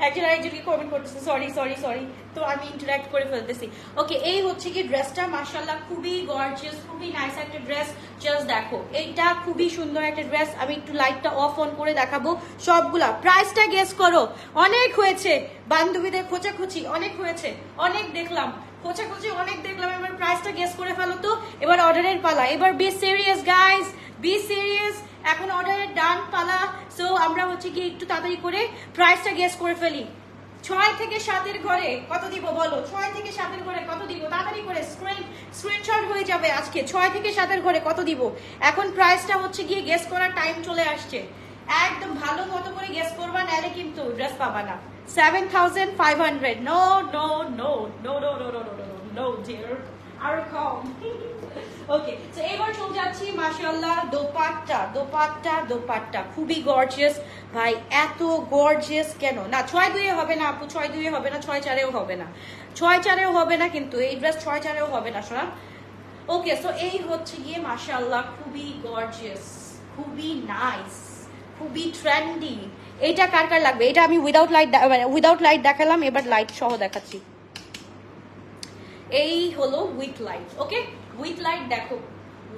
একজন আরেকজনকে কমেন্ট করতেছে, সরি সরি সরি, তো আমি ইন্টারঅ্যাক্ট করে ফেলতেছি। ওকে, এই হচ্ছে কি ড্রেসটা, মাশাআল্লাহ খুবই গর্জিয়াস, খুবই নাইস একটা ড্রেস। জাস্ট দেখো, এইটা খুবই সুন্দর একটা ড্রেস। আমি একটু লাইটটা অফ অন করে দেখাবো সবগুলা। প্রাইসটা গেস করো। অনেক হয়েছে বান্ধবীদের খোঁচাখুচি, অনেক হয়েছে, অনেক দেখলাম খোঁচাখুচি, অনেক দেখলাম। এবার প্রাইসটা গেস করে ফেলো তো। এবার অর্ডারের পালা। এবার be serious guys, be serious. এখন অর্ডারের ডান পালা। সো আমরা হচ্ছে কি একটু তাড়াতাড়ি করে প্রাইসটা গেস করে ফেলি। 6 থেকে 7 ঘরে কত দিব বলো? 6 থেকে 7 ঘরে কত দিব? তাড়াতাড়ি করে স্ক্রিনশট হয়ে যাবে আজকে। 6 থেকে 7 ঘরে কত দিব? এখন প্রাইসটা হচ্ছে গিয়ে গেস করার টাইম চলে আসছে। একদম ভালো মতো করে গেস করবা, নাহলে কিন্তু ড্রেস পাবা না। 7,500। No no no no no no no no no dear, আর কম। ওকে, তো এবার চলে যাচ্ছি। মাশাআল্লাহ, দোপাট্টা দোপাট্টা দোপাট্টা খুবই গর্জিয়াস ভাই। এত গর্জিয়াস কেন? না 6-2 হবে না আপু, 6-2 হবে না, 6-4 হবে না, 6-4 হবে না, কিন্তু এই ড্রেস 6-4 হবে না শোনা। ওকে, সো এই হচ্ছে গিয়ে মাশাআল্লাহ খুবই গর্জিয়াস, খুবই নাইস, খুবই ট্রেন্ডি। এটা কার কার লাগবে? এটা আমি উইদাউট লাইট দেখালাম, এবার লাইট সহ দেখাচ্ছি। এই হলো with light. Okay, with light দেখো,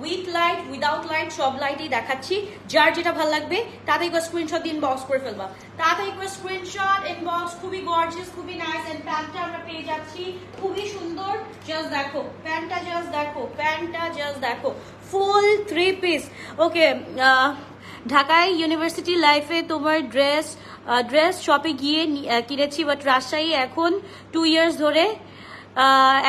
উইথ লাইট উইদাউট লাইট সব লাইটই দেখাচ্ছি। যার যেটা ভালো লাগবে তাড়াতাড়ি করে স্ক্রিনশট ইনবক্স করে ফেলবা, তাড়াতাড়ি করে স্ক্রিনশট ইনবক্স। খুবই গর্জিয়াস, খুবই নাইস। এন্ড প্যান্টটা আমরা পেয়ে যাচ্ছি খুবই সুন্দর। জাস্ট দেখো প্যান্টটা, জাস্ট দেখো প্যান্টটা, জাস্ট দেখো ফুল 3 পিস। ওকে, ঢাকায় ইউনিভার্সিটি লাইফে তোমার ড্রেস শপে গিয়ে কিনেছি, বাট রাজশাহী এখন 2 ইয়ার্স ধরে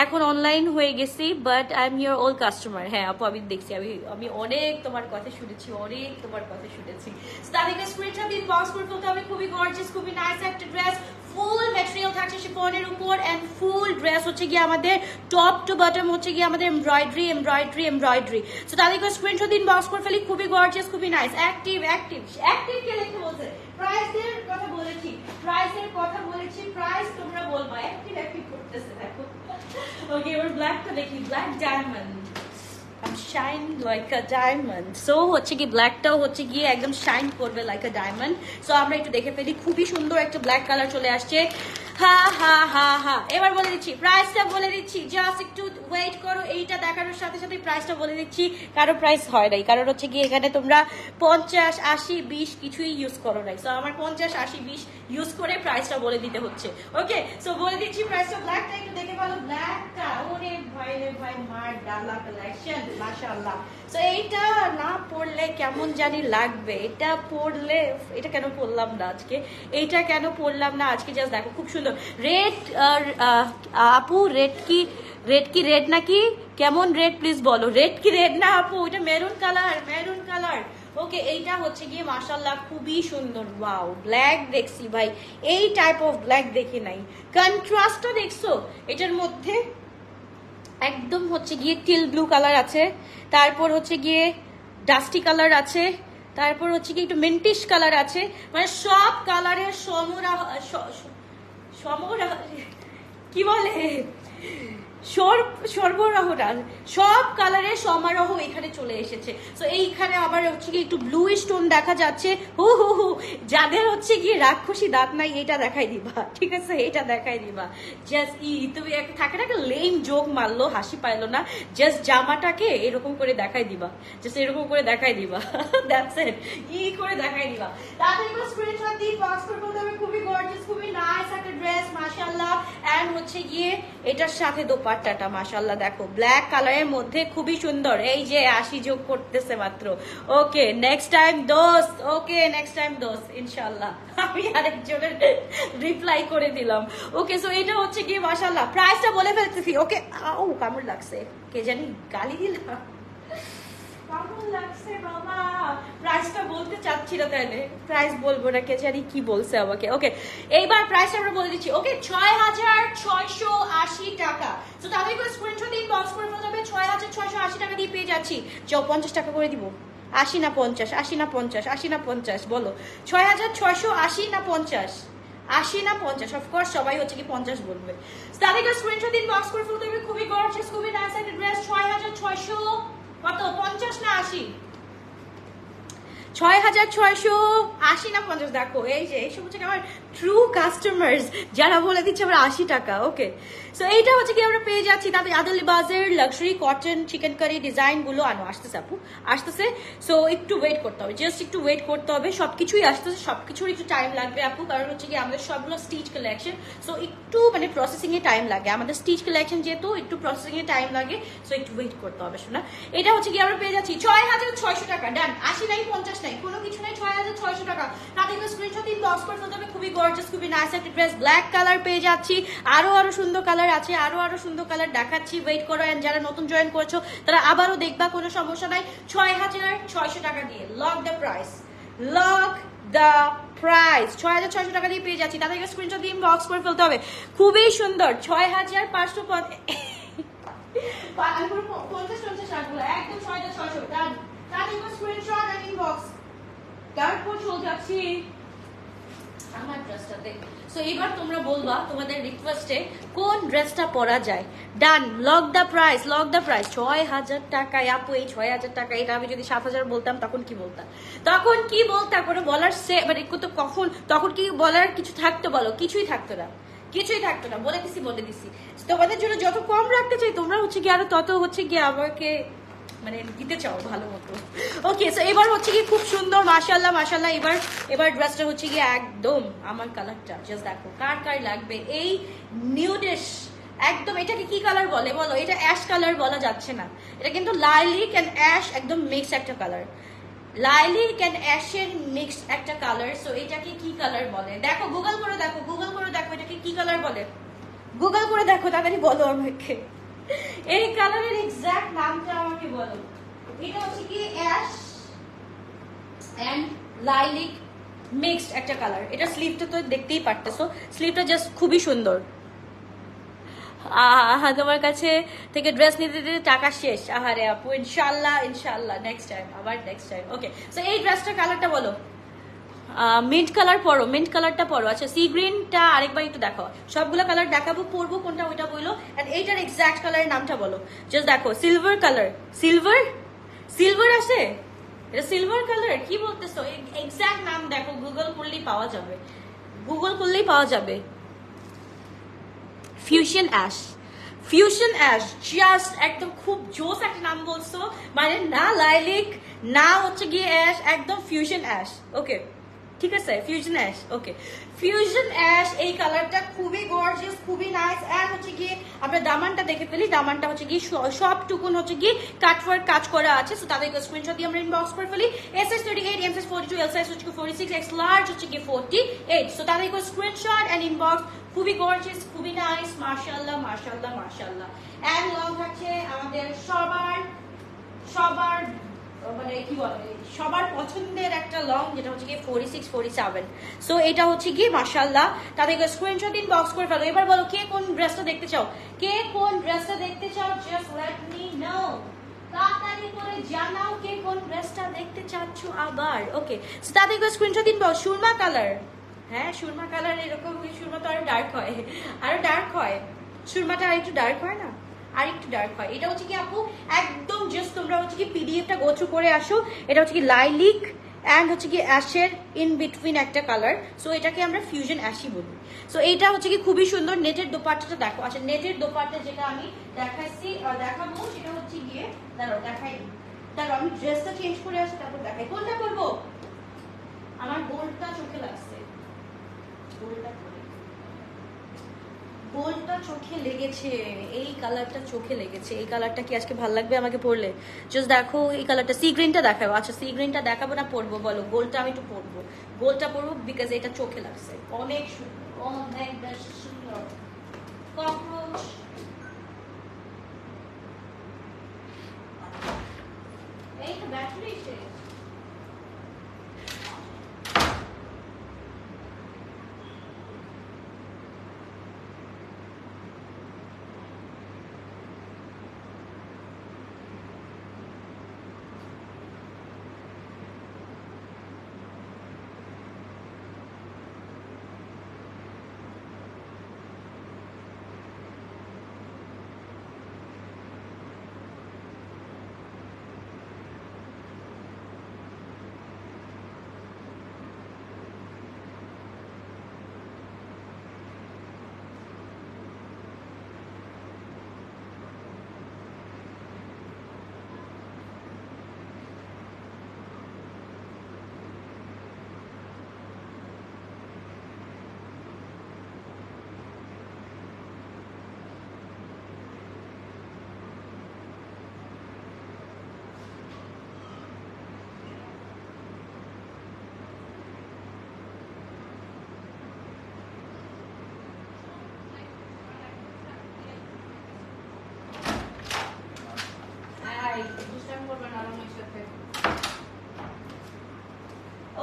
এখন অনলাইন হয়ে গেছি, but I am your old customer. হ্যাঁ আপু, আমি দেখছি, আমি অনেক তোমার কথা শুনেছি, অনেক তোমার কথা শুনেছি। তাদেরকে স্ক্রিনশট ইনবক্স করে ফেলতে হবে। খুবই গর্জিয়াস, খুবই নাইস একটা ড্রেস। ফুল ম্যাটেরিয়াল থাকছে শিফনের উপর, এন্ড ফুল ড্রেস হচ্ছে গিয়ে আমাদের টপ টু বটম হচ্ছে গিয়ে আমাদের এমব্রয়ডারি এমব্রয়ডারি এমব্রয়ডারি। সো তাদেরকে স্ক্রিনশট ইনবক্স করে ফেলি। খুবই গর্জিয়াস, খুবই নাইস। অ্যাক্টিভ অ্যাক্টিভ অ্যাক্টিভ কে লিখে বলছে? প্রাইসের কথা বলেছি, প্রাইসের কথা বলেছি, প্রাইস তোমরা বলবা। অ্যাক্টিভ অ্যাক্টিভ করতেছে দেখো। ওকে, এবার ব্ল্যাকটা দেখি। ব্ল্যাক ডায়মন্ড, শাইন লাইক আ ডায়মন্ড। সো হচ্ছে কি ব্ল্যাকটাও হচ্ছে গিয়ে একদম শাইন করবে লাইক আ ডায়মন্ড। সো আমরা একটু দেখে ফেলি। খুবই সুন্দর একটা ব্ল্যাক কালার চলে আসছে। হা হা হা হা, এবার বলে দিচ্ছি প্রাইসটা, বলে দিচ্ছি, জাস্ট একটু ওয়েট করো। এইটা দেখানোর সাথে সাথে প্রাইসটা বলে দিচ্ছি। কারো প্রাইস হয় নাই, কারণ হচ্ছে কি এখানে তোমরা 50, 80, 20 কিছুই ইউজ করো নাই। সো আমার 50, 80, 20 ইউজ করে প্রাইসটা বলে দিতে হচ্ছে। ওকে, সো বলে দিচ্ছি প্রাইসটা। ব্ল্যাকটা একটু দেখে ভালো, ব্ল্যাকটা ওরে ভাই রে ভাই, মার ডালা কালেকশন মাশাআল্লাহ। সো এইটা না পড়লে কেমন জানি লাগবে, এটা পড়লে, এটা কেন পড়লাম না আজকে, এইটা কেন পড়লাম না আজকে? জাস্ট দেখো খুব সুন্দর। রেড আপু, রেড কি রেড নাকি? কেমন রেড প্লিজ বলো। রেড কি রেড না আপু, এটা মেরুন কালার, মেরুন কালার। ওকে, এইটা হচ্ছে গিয়ে মাশাআল্লাহ খুবই সুন্দর। ওয়াও, ব্ল্যাক দেখছি ভাই, এই টাইপ অফ ব্ল্যাক দেখে নাই। কন্ট্রাস্টটা দেখছো এটার মধ্যে? একদম হচ্ছে গিয়ে টিল ব্লু কালার আছে, তারপর হচ্ছে গিয়ে ডাস্টি কালার আছে, তারপর হচ্ছে কি একটু মিন্টিশ কালার আছে, মানে সব কালারের কি বলে সরবরাহটা, সব কালারের সমারোহ এখানে চলে এসেছে। তো এইখানে আবার হচ্ছে কি একটু ব্লু স্টোন দেখা যাচ্ছে। হু হু হু, যাদের হচ্ছে কি রাক্ষসী দাঁত নাই এটা দেখাই দিবা, ঠিক আছে, এটা দেখাই দিবা। জাস্ট তুমি থাকে না একটা লেম জোক মারলো, হাসি পাইলো না, জাস্ট জামাটাকে এরকম করে দেখাই দিবা, জাস্ট এরকম করে দেখাই দিবা, দ্যাটস ইট, করে দেখাই দিবা। তাড়াতাড়ি করে স্ক্রিনশট দিয়ে বক্স করে বলতে হবে খুবই গর্জিয়াস, খুবই নাইস একটা ড্রেস মাশাআল্লাহ। এন্ড হচ্ছে গিয়ে এটার সাথে দোপাট্টাটা মাশাআল্লাহ দেখো ব্ল্যাক কালারের মধ্যে খুবই সুন্দর। এই যে 80 যোগ করতেছে মাত্র। ওকে নেক্সট টাইম দোস্ত, ওকে নেক্সট টাইম দোস্ত ইনশাআল্লাহ। আমি আরেকজনের রিপ্লাই করে দিলাম। ওকে সো এটা হচ্ছে কি মাশাআল্লাহ। প্রাইসটা বলে ফেলতেছি। ওকে আউ কেমন লাগছে কে জানি, গালি দিলাম, কেমন লাগছে বাবা। প্রাইসটা বলতে চাচ্ছি না, তাহলে প্রাইস বলবো না, কে জানি কি বলছে আমাকে। ওকে এইবার প্রাইস আমরা বলে দিচ্ছি। ওকে 6680 টাকা। তো তাদের করে স্ক্রিনশট দিয়ে ইনবক্স করে ফেলতে হবে। 6680 টাকা দিয়ে পেয়ে যাচ্ছি। যাও 50 টাকা করে দিব। 80 না 50, 80 না 50, 80 না 50 বলো। 6680 না 50, 80 না 50? অফকোর্স সবাই হচ্ছে কি 50 বলবে। তাদের করে স্ক্রিনশট দিয়ে ইনবক্স করে ফেলতে হবে। খুবই গর্জিয়াস, খুবই নাইস একটা ড্রেস। 6600 কত, 50 না 80? 6680 না 50? দেখো এই যে এইসব হচ্ছে আমার ট্রু কাস্টমার্স যারা বলে দিচ্ছে আমার 80 টাকা। ওকে সো এইটা হচ্ছে কি আমরা পেয়ে যাচ্ছি। তাদের আদর লিবাসের luxury cotton chikankari design গুলো আসতেছে আপু, আসতেছে। সো একটু ওয়েট করতে হবে, জাস্ট একটু ওয়েট করতে হবে। সবকিছুই আসতেছে, সবকিছুর একটু টাইম লাগবে আপু, কারণ হচ্ছে কি আমাদের সবগুলো স্টিচ কালেকশন। সো একটু মানে প্রসেসিং এ টাইম লাগে, আমাদের স্টিচ কালেকশন যেহেতু একটু প্রসেসিং এ টাইম লাগে। সো একটু ওয়েট করতে হবে শোনা। এটা হচ্ছে কি আমরা পেয়ে যাচ্ছি 6600 টাকা। ডান, 80 নাই 50 নাই, কোনো কিছু নাই, 6600 টাকা। তাদের স্ক্রিনশট ইনবক্স করে ফেলতে হবে। খুবই গর্জিয়াস, খুবই নাইস একটা ড্রেস। ব্ল্যাক কালার পেয়ে যাচ্ছি, আরো সুন্দর কালার আছে, আরো সুন্দর কালার দেখাচ্ছি। ওয়েট করো, এন্ড যারা নতুন জয়েন করছো তারা আবারও দেখবা, কোনো সমস্যা নাই। 6600 টাকা দিয়ে lock the price, lock the price. 6600 টাকা দিয়ে পেয়ে যাচ্ছি। তাদেরকে স্ক্রিনশট দিয়ে ইনবক্স করে ফেলতে হবে। খুবই সুন্দর। 6550 একদম 6600। তাদেরকে স্ক্রিনশট এন্ড ইনবক্স। তারপর চলে যাচ্ছি আমার ড্রেসটাতে। সো এবার তোমরা বলবা তোমাদের রিকোয়েস্টে কোন ড্রেসটা পরা যায়। Done, lock the price, lock the price. 6000 টাকায় আপু, এই 6000 টাকা, এটা আমি যদি 7000 বলতাম তখন কি বলতাম? তখন কি বলতাম? কোনো বলার মানে কখন তখন কি বলার কিছু থাকতো বলো? কিছুই থাকতো না, কিছুই থাকতো না। বলে দিছি তোমাদের জন্য যত কম রাখতে চাই তোমরা হচ্ছে কি আরো তত হচ্ছে কি আমাকে মানে দিতে চাও ভালো মতো। ওকে সো এবার হচ্ছে কি খুব সুন্দর মাশাআল্লাহ মাশাআল্লাহ। এবার ড্রেসটা হচ্ছে কি একদম আমার কালারটা, জাস্ট দেখো কার কার লাগবে। এই নিউডিশ একদম, এটাকে কি কালার বলে বলো? এটা অ্যাশ কালার বলা যাচ্ছে না, এটা কিন্তু লাইলিক এন্ড অ্যাশ একদম মিক্স একটা কালার, লাইলিক এন্ড অ্যাশের মিক্স একটা কালার। সো এটাকে কি কালার বলে? দেখো গুগল করে দেখো, গুগল করে দেখো এটাকে কি কালার বলে। গুগল করে দেখো, তাড়াতাড়ি বলো আমাকে এই কালারের এক্সাক্ট নামটা আমাকে বলো। এটা হচ্ছে কি অ্যাশ এন্ড লাইলিক মিক্সড একটা কালার। এটা স্লিভটা তো দেখতেই পারতেছো, স্লিভটা জাস্ট খুবই সুন্দর। তোমার কাছে থেকে ড্রেস নিতে দিতে টাকা শেষ। আহারে আপু, ইনশাল্লাহ ইনশাল্লাহ নেক্সট টাইম, আবার নেক্সট টাইম। ওকে সো এই ড্রেসটার কালারটা বলো। মিন্ট কালার পরো, মিন্ট কালারটা পরো। আচ্ছা সি গ্রিনটা আরেকবার একটু দেখো, সবগুলো কালার দেখাবো, পরবো কোনটা ওইটা বলো। এন্ড এইটার এক্সাক্ট কালারের নামটা বলো। জাস্ট দেখো সিলভার কালার, সিলভার আছে, এটা সিলভার কালার। কি বলতেছো? এক্সাক্ট নাম দেখো, গুগল করলেই পাওয়া যাবে, গুগল করলেই পাওয়া যাবে। Fusion ash, fusion ash, just একদম খুব জোস একটা নাম বলছো, মানে না লাইলিক না হচ্ছে গিয়ে অ্যাশ, একদম ফিউশন অ্যাশ। ওকে ঠিক আছে, ফিউশন অ্যাশ। ওকে ফিউশন অ্যাশ, এই কালারটা খুবই গর্জিয়াস, খুবই নাইস। এন্ড হচ্ছে গিয়ে আমরা দামানটা দেখে ফেলি, দামানটা হচ্ছে গিয়ে সবটুকুন হচ্ছে গিয়ে কাটওয়ার্ক কাজ করা আছে। সো তাদেরকে স্ক্রিনশট দিয়ে আমরা ইনবক্স করে ফেলি। S S 38, M S 42, L size হচ্ছে 46, এক্স লার্জ হচ্ছে গিয়ে 48। সো তাদেরকে স্ক্রিনশট এন্ড ইনবক্স। খুবই গর্জিয়াস, খুবই নাইস, মাশাআল্লাহ মাশাআল্লাহ মাশাআল্লাহ। এন্ড লং থাকছে আমাদের সবার মানে কি বলে সবার পছন্দের একটা লং, যেটা হচ্ছে কি 46 47। সো এটা হচ্ছে কি মাশাআল্লাহ। তাদেরকে স্ক্রিনশট ইনবক্স করে ফেলো। এবার বলো কে কোন ড্রেসটা দেখতে চাও, কে কোন ড্রেসটা দেখতে চাও, জাস্ট লেট মি নো। তাড়াতাড়ি করে জানাও কে কোন ড্রেসটা দেখতে চাচ্ছ আবার। ওকে, তাড়াতাড়ি করে স্ক্রিনশট দিন। সুরমা কালার, হ্যাঁ সুরমা কালার, এরকম সুরমা তো আরো ডার্ক হয়, আরো ডার্ক হয় সুরমাটা, আর একটু ডার্ক হয় না, আর একটু ডার্ক হয়। এটা হচ্ছে কি আপু একদম জাস্ট তোমরা হচ্ছে কি পিডিএফটা গো থ্রু করে আসো। এটা হচ্ছে কি লাইলিক অ্যান্ড হচ্ছে কি অ্যাশের ইন বিটুইন একটা কালার, সো এটাকে আমরা ফিউশন অ্যাশই বলি। সো এইটা হচ্ছে কি খুবই সুন্দর। নেটের দোপাট্টাটা দেখো। আচ্ছা, নেটের দোপাট্টা যেটা আমি দেখাচ্ছি দেখাবো সেটা হচ্ছে গিয়ে, দাঁড়াও দেখাই, দাঁড়াও আমি ড্রেসটা চেঞ্জ করে আসি তারপর দেখাই। কোনটা করবো? আমার গোল্ডটা চোখে লাগছে, গোল্ডটা চোখে লেগেছে, এই কালারটা চোখে লেগেছে। এই কালারটা কি আজকে ভালো লাগবে আমাকে পরলে? জাস্ট দেখো এই কালারটা, সি গ্রিনটা দেখাবো। আচ্ছা সি গ্রিনটা দেখাবো না পরবো বলো? গোল্ডটা আমি একটু পরবো, গোল্ডটা পরবো বিকজ এটা চোখে লাগছে। অনেক সুন্দর, অনেক বেশি সুন্দর। ককরোচ, এই তো ব্যাটারি শেষ।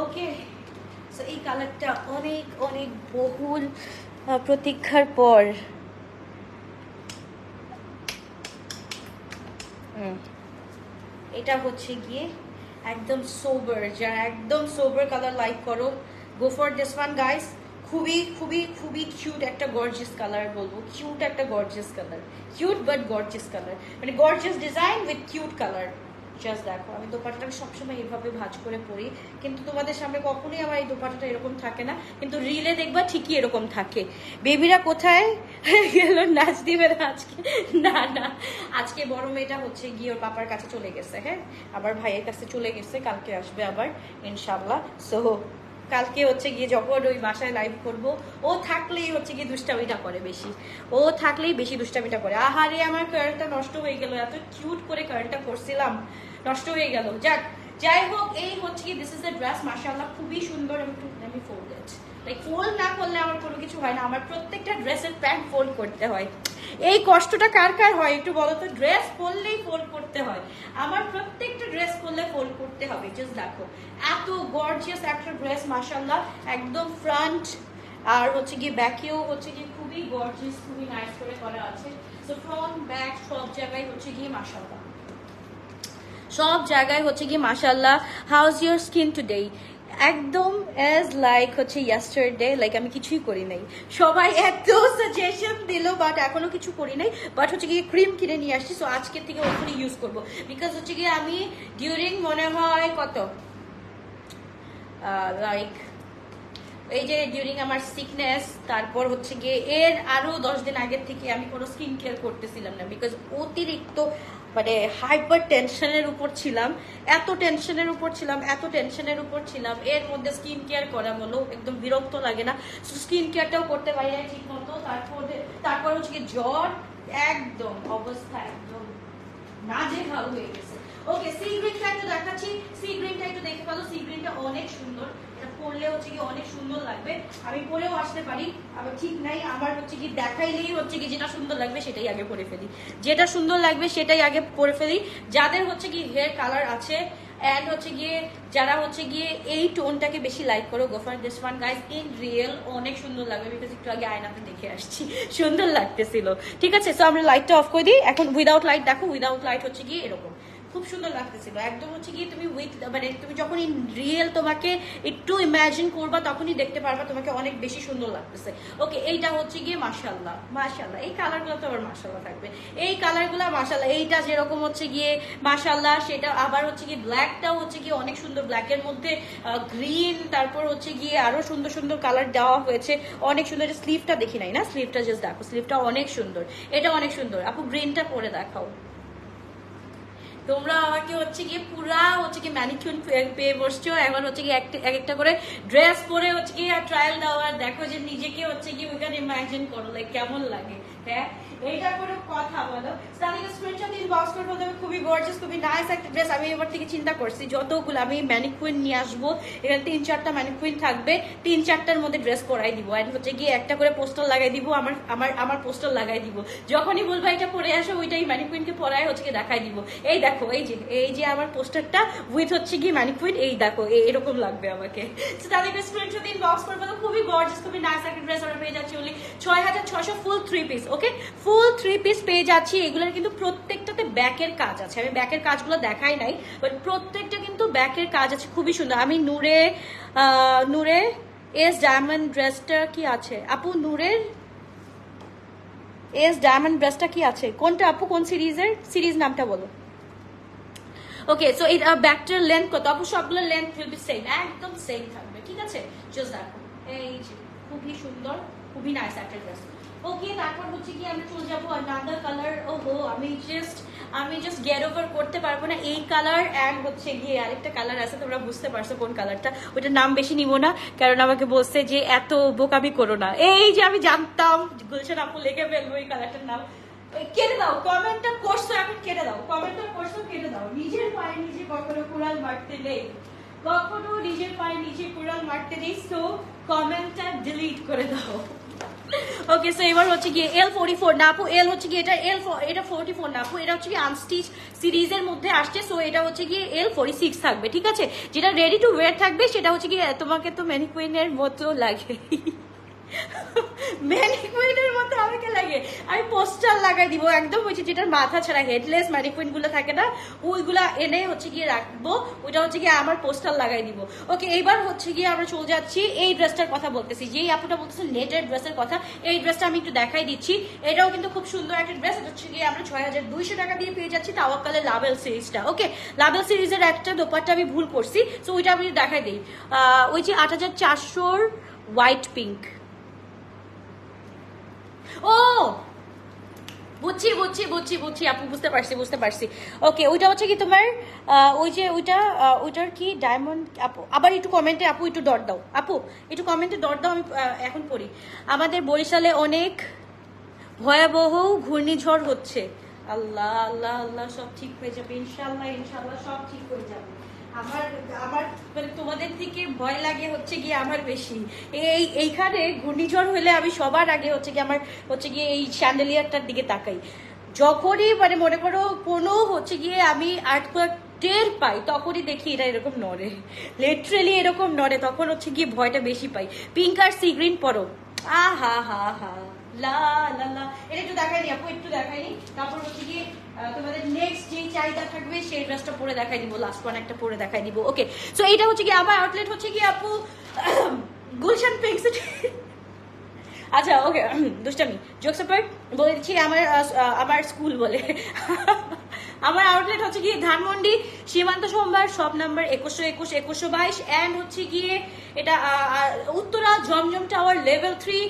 ওকে, সো এই কালারটা অনেক অনেক বহুল প্রতীক্ষার পর এটা হচ্ছে গিয়ে একদম সোবার, যারা একদম সোবার কালার লাইক করো, go for this one guys. খুবই খুবই খুবই কিউট একটা গর্জিয়াস কালার বলবো, কিউট একটা gorgeous colour, cute but gorgeous colour, মানে gorgeous design with cute colour. Just দেখো, আমি দোপাট্টাটা সবসময় এইভাবে ভাঁজ করে পরি, কিন্তু তোমাদের সামনে কখনোই আমার এই দোপাট্টাটা এরকম থাকে না, কিন্তু রিলে দেখবা ঠিকই এরকম থাকে। বেবিরা কোথায় গেল? নাচ দিবে না আজকে? না না, আজকে বড় মেয়েটা হচ্ছে গিয়ে ওর পাপার কাছে চলে গেছে, হ্যাঁ আবার ভাইয়ের কাছে চলে গেছে, কালকে আসবে আবার ইনশাল্লাহ। সো কালকে হচ্ছে গিয়ে যখন ওই বাসায় লাইভ করবো, ও থাকলেই হচ্ছে গিয়ে দুষ্টামিটা করে বেশি, ও থাকলেই বেশি দুষ্টামিটা করে। আহারে আমার কার্লটা নষ্ট হয়ে গেল, এত কিউট করে কার্লটা করছিলাম, নষ্ট হয়ে গেল। যাক, যাই হোক, এই হচ্ছে কি দিস ইজ দ্য ড্রেস, মাশাআল্লাহ খুবই সুন্দর। আমি ফোল্ড ইট, লাইক ফোল্ড না করলে আমার কোনো কিছু হয় না, আমার প্রত্যেকটা ড্রেসের প্যান্ট ফোল্ড করতে হয়। এই কষ্টটা কার কার হয় একটু বলো তো? ড্রেস পরলেই ফোল্ড করতে হয়, আমার প্রত্যেকটা ড্রেস পরলে ফোল্ড করতে হবে। জাস্ট দেখো এত গর্জিয়াস একটা ড্রেস, মাশাআল্লাহ একদম ফ্রন্ট আর হচ্ছে গিয়ে ব্যাকেও হচ্ছে গিয়ে খুবই গর্জিয়াস, খুবই নাইস করে করা আছে। সো ফ্রন্ট ব্যাক সব জায়গায় হচ্ছে গিয়ে মাশাআল্লাহ, সব জায়গায় হচ্ছে গিয়ে মাশাআল্লাহ। How is your skin today? একদম অ্যাজ লাইক হচ্ছে ইয়েস্টারডে, লাইক আমি কিছুই করি নাই। সবাই এত সাজেশন দিল বাট এখনো কিছু করি নাই, বাট হচ্ছে গিয়ে ক্রিম কিনে নিয়ে আসছি, সো আজকের থেকে ওখানে ইউজ করবো, বিকজ হচ্ছে গিয়ে আমি ডিউরিং মনে হয় কত লাইক এই যে ডিউরিং আমার সিকনেস, তারপর হচ্ছে গিয়ে এর আরো 10 দিন আগের থেকে আমি কোনো স্কিন কেয়ার করতেছিলাম না, বিকজ অতিরিক্ত মানে হাইপার টেনশনের উপর ছিলাম, এত টেনশনের উপর ছিলাম, এত টেনশনের উপর ছিলাম, এর মধ্যে স্কিন কেয়ার করা বলো একদম বিরক্ত লাগে না, স্কিন কেয়ারটাও করতে পারি না ঠিক মতো। তারপর হচ্ছে কি জ্বর, একদম অবস্থা একদম নাজেহাল হয়ে গেছে। ওকে, সি গ্রিনটা একটু দেখাচ্ছি, সি গ্রিনটা একটু দেখে ফেলো, সি গ্রিনটা অনেক সুন্দর, এটা পরলে হচ্ছে কি অনেক সুন্দর লাগবে। আমি পরেও আসতে পারি, আবার ঠিক নাই, আমার হচ্ছে কি দেখাইলেই হচ্ছে কি যেটা সুন্দর লাগবে সেটাই আগে পরে ফেলি, যেটা সুন্দর লাগবে সেটাই আগে পরে ফেলি। যাদের হচ্ছে কি হেয়ার কালার আছে এন্ড হচ্ছে গিয়ে যারা হচ্ছে গিয়ে এই টোনটাকে বেশি লাইক করো, go for this one guys. In real অনেক সুন্দর লাগবে, বিকজ একটু আগে আয়নাতে দেখে আসছি, সুন্দর লাগতেছিল। ঠিক আছে, সো আমরা লাইটটা অফ করে দিই এখন। উইদাউট লাইট দেখো, উইদাউট লাইট হচ্ছে গিয়ে এরকম, খুব সুন্দর লাগতেছিল একদম হচ্ছে গিয়ে তুমি উইথ মানে তুমি যখন রিয়েল তোমাকে একটু ইমাজিন করবা তখনই দেখতে পারবা তোমাকে অনেক বেশি সুন্দর লাগতেছে। ওকে, এইটা হচ্ছে গিয়ে মাশাআল্লাহ মাশাআল্লাহ, এই কালারগুলো তো আবার মাশাআল্লাহ থাকবে, এই কালারগুলো মাশাআল্লাহ, এইটা যেরকম হচ্ছে গিয়ে মাশাআল্লাহ, সেটা আবার হচ্ছে গিয়ে ব্ল্যাকটাও হচ্ছে গিয়ে অনেক সুন্দর, ব্ল্যাকের মধ্যে গ্রিন, তারপর হচ্ছে গিয়ে আরো সুন্দর সুন্দর কালার দেওয়া হয়েছে, অনেক সুন্দর। স্লিভটা দেখি নাই না, স্লিভটা জাস্ট দেখো, স্লিভটা অনেক সুন্দর, এটা অনেক সুন্দর। আপু গ্রিনটা পরে দেখাও। তোমরা আমাকে হচ্ছে গিয়ে পুরা হচ্ছে কি ম্যানিকিউর পেয়ে বসছো, এখন হচ্ছে কি এক একটা করে ড্রেস পরে হচ্ছে কি ট্রায়াল দাও আর দেখো যে নিজেকে হচ্ছে কি ওইখানে ইমাজিন করো লাইক কেমন লাগে। হ্যাঁ, এইটা কোনো কথা বলো। স্টার্টিং স্ক্রিনশট ইনবক্স করে বলতে হবে খুবই গর্জিয়াস, খুবই নাইস একটা ড্রেস। আমি এবার থেকে চিন্তা করছি যতগুলো আমি ম্যানিকুইন নিয়ে আসবো, এখানে 3-4টা ম্যানিকুইন থাকবে, 3-4টার মধ্যে ড্রেস পরাই দিব, আর হচ্ছে গিয়ে একটা করে পোস্টার লাগাই দিব, আমার পোস্টার লাগাই দিব, যখনই বলবো এটা পরে আসো ওইটাই ম্যানিকুইনকে পরাই হচ্ছে গিয়ে দেখাই দিব। এই দেখো, এই যে আমার পোস্টারটা উইথ হচ্ছে গিয়ে ম্যানিকুইন, এই দেখো এরকম লাগবে আমাকে। স্টার্টিং স্ক্রিনশট ইনবক্স করে বলো খুবই গর্জিয়াস, খুবই নাইস একটা ড্রেস আমরা পেয়ে যাচ্ছি only 6600 ফুল 3 পিস। ওকে, ফুল 3 পিস পেয়ে যাচ্ছি। এগুলোর কিন্তু প্রত্যেকটাতে ব্যাকের কাজ আছে, আমি ব্যাকের কাজগুলো দেখাই নাই, বাট প্রত্যেকটা কিন্তু ব্যাকের কাজ আছে, খুবই সুন্দর। আমি নূরে এস ডায়মন্ড ড্রেসটা কি আছে আপু? নূরের এস ডায়মন্ড ড্রেসটা কি আছে? কোনটা আপু? কোন সিরিজ নামটা বলো। ওকে, সো এই ব্যাকটার লেন্থ কত আপু? সবগুলো লেন্থ উইল বি সেম, একদম সেম থাকবে, ঠিক আছে? জাস্ট দেখো, এই যে খুবই সুন্দর, খুবই নাইস একটা ড্রেস। ওকে, তারপর হচ্ছে কি আমরা চলে যাবো আনাদার কালার। ওহো, আমি জাস্ট গেট ওভার করতে পারবো না এই কালার, অ্যান্ড হচ্ছে গিয়ে আরেকটা কালার আছে, তোমরা বুঝতে পারছো কোন কালারটা, ওইটার নাম বেশি নিব না, কারণ আমাকে বলছে যে এত বোকামি করো না। এই যে আমি জানতাম গুলশান আপু লিখে ফেলবো এই কালারটার নাম। কেটে দাও, কমেন্টটা করছো এখন, কেটে দাও, কমেন্টটা করছো, কেটে দাও। নিজের পায়ে নিজে কখনো কুড়াল মারতে নেই, কখনো নিজের পায়ে নিজে কুড়াল মারতে নেই, সো কমেন্টটা ডিলিট করে দাও। ওকে, সো এবার হচ্ছে গিয়ে L44 না আপু, এল হচ্ছে গিয়ে এটা 44 না আপু, এটা হচ্ছে গিয়ে আনস্টিচ সিরিজের মধ্যে আসছে, সো এটা হচ্ছে গিয়ে L46 থাকবে, ঠিক আছে? যেটা রেডি টু ওয়্যার থাকবে সেটা হচ্ছে গিয়ে, তোমাকে তো ম্যানিকুইনের মতো লাগে, ম্যানিকুইনের মতো আমাকে লাগে, আমি পোস্টার লাগাই দিব একদম, হচ্ছে যেটার মাথা ছাড়া হেডলেস ম্যানিকুইন গুলো থাকে না, ওইগুলা এনে হচ্ছে গিয়ে রাখবো, ওইটা হচ্ছে গিয়ে আমার পোস্টার লাগাই দিব। ওকে, এইবার হচ্ছে গিয়ে আমরা চলে যাচ্ছি এই ড্রেসটার কথা বলতেছি, যেই আপুটা বলতেছে নেটের ড্রেসের কথা, এই ড্রেসটা আমি একটু দেখাই দিচ্ছি। এটাও কিন্তু খুব সুন্দর একটা ড্রেস, এটা হচ্ছে গিয়ে আমরা 6200 টাকা দিয়ে পেয়ে যাচ্ছি তাওয়াক্কালের লাভেল সিরিজটা। ওকে, লাভেল সিরিজের একটা দোপাট্টা আমি ভুল করছি, সো ওইটা আমি দেখাই দিই। ওই যে 8400 হোয়াইট পিঙ্ক। ও বুঝছি আপু, বুঝতে পারছি। ওকে, ওইটা হচ্ছে কি তোমার ওই যে ওইটার কি ডায়মন্ড আপু? আবার একটু কমেন্টে আপু একটু দর দাও, আপু একটু কমেন্টে দর দাও, আমি এখন পড়ি। আমাদের বরিশালে অনেক ভয়াবহ ঘূর্ণিঝড় হচ্ছে। আল্লাহ আল্লাহ আল্লাহ, সব ঠিক হয়ে যাবে ইনশাল্লাহ সব ঠিক হয়ে যাবে। আমার মানে তোমাদের থেকে ভয় লাগে হচ্ছে গিয়ে আমার বেশি, এইখানে ঘূর্ণিঝড় হলে আমি সবার আগে হচ্ছে গিয়ে আমার হচ্ছে গিয়ে এই শ্যান্ডেলিয়ারটার দিকে তাকাই, যখনই মানে মনে করো কোনো হচ্ছে গিয়ে আমি আর্থকোয়েক টের পাই, তখনই দেখি এটা এরকম নড়ে, লিটারালি এরকম নড়ে, তখন হচ্ছে গিয়ে ভয়টা বেশি পাই। পিঙ্ক আর সি গ্রিন পরো, হা লা লা লা, এটা একটু দেখাইনি আপু, একটু দেখাইনি। তারপর হচ্ছে গিয়ে তোমাদের নেক্সট যে চাহিদা থাকবে সেই ড্রেসটা পরে দেখাই দিব, লাস্ট ওয়ান একটা পরে দেখাই দিব। ওকে, সো এইটা হচ্ছে গিয়ে আমার আউটলেট হচ্ছে গিয়ে আপু গুলশান পিঙ্ক সিটি। আচ্ছা, ওকে, দুষ্টামি জোকস অ্যাপার্ট বলে দিচ্ছি, আমার স্কুল বলে আমার আউটলেট হচ্ছে গিয়ে ধানমন্ডি সীমান্ত সোমবার, শপ নাম্বার 2121 2122, অ্যান্ড হচ্ছে গিয়ে এটা Uttara Zamzam tower level 3,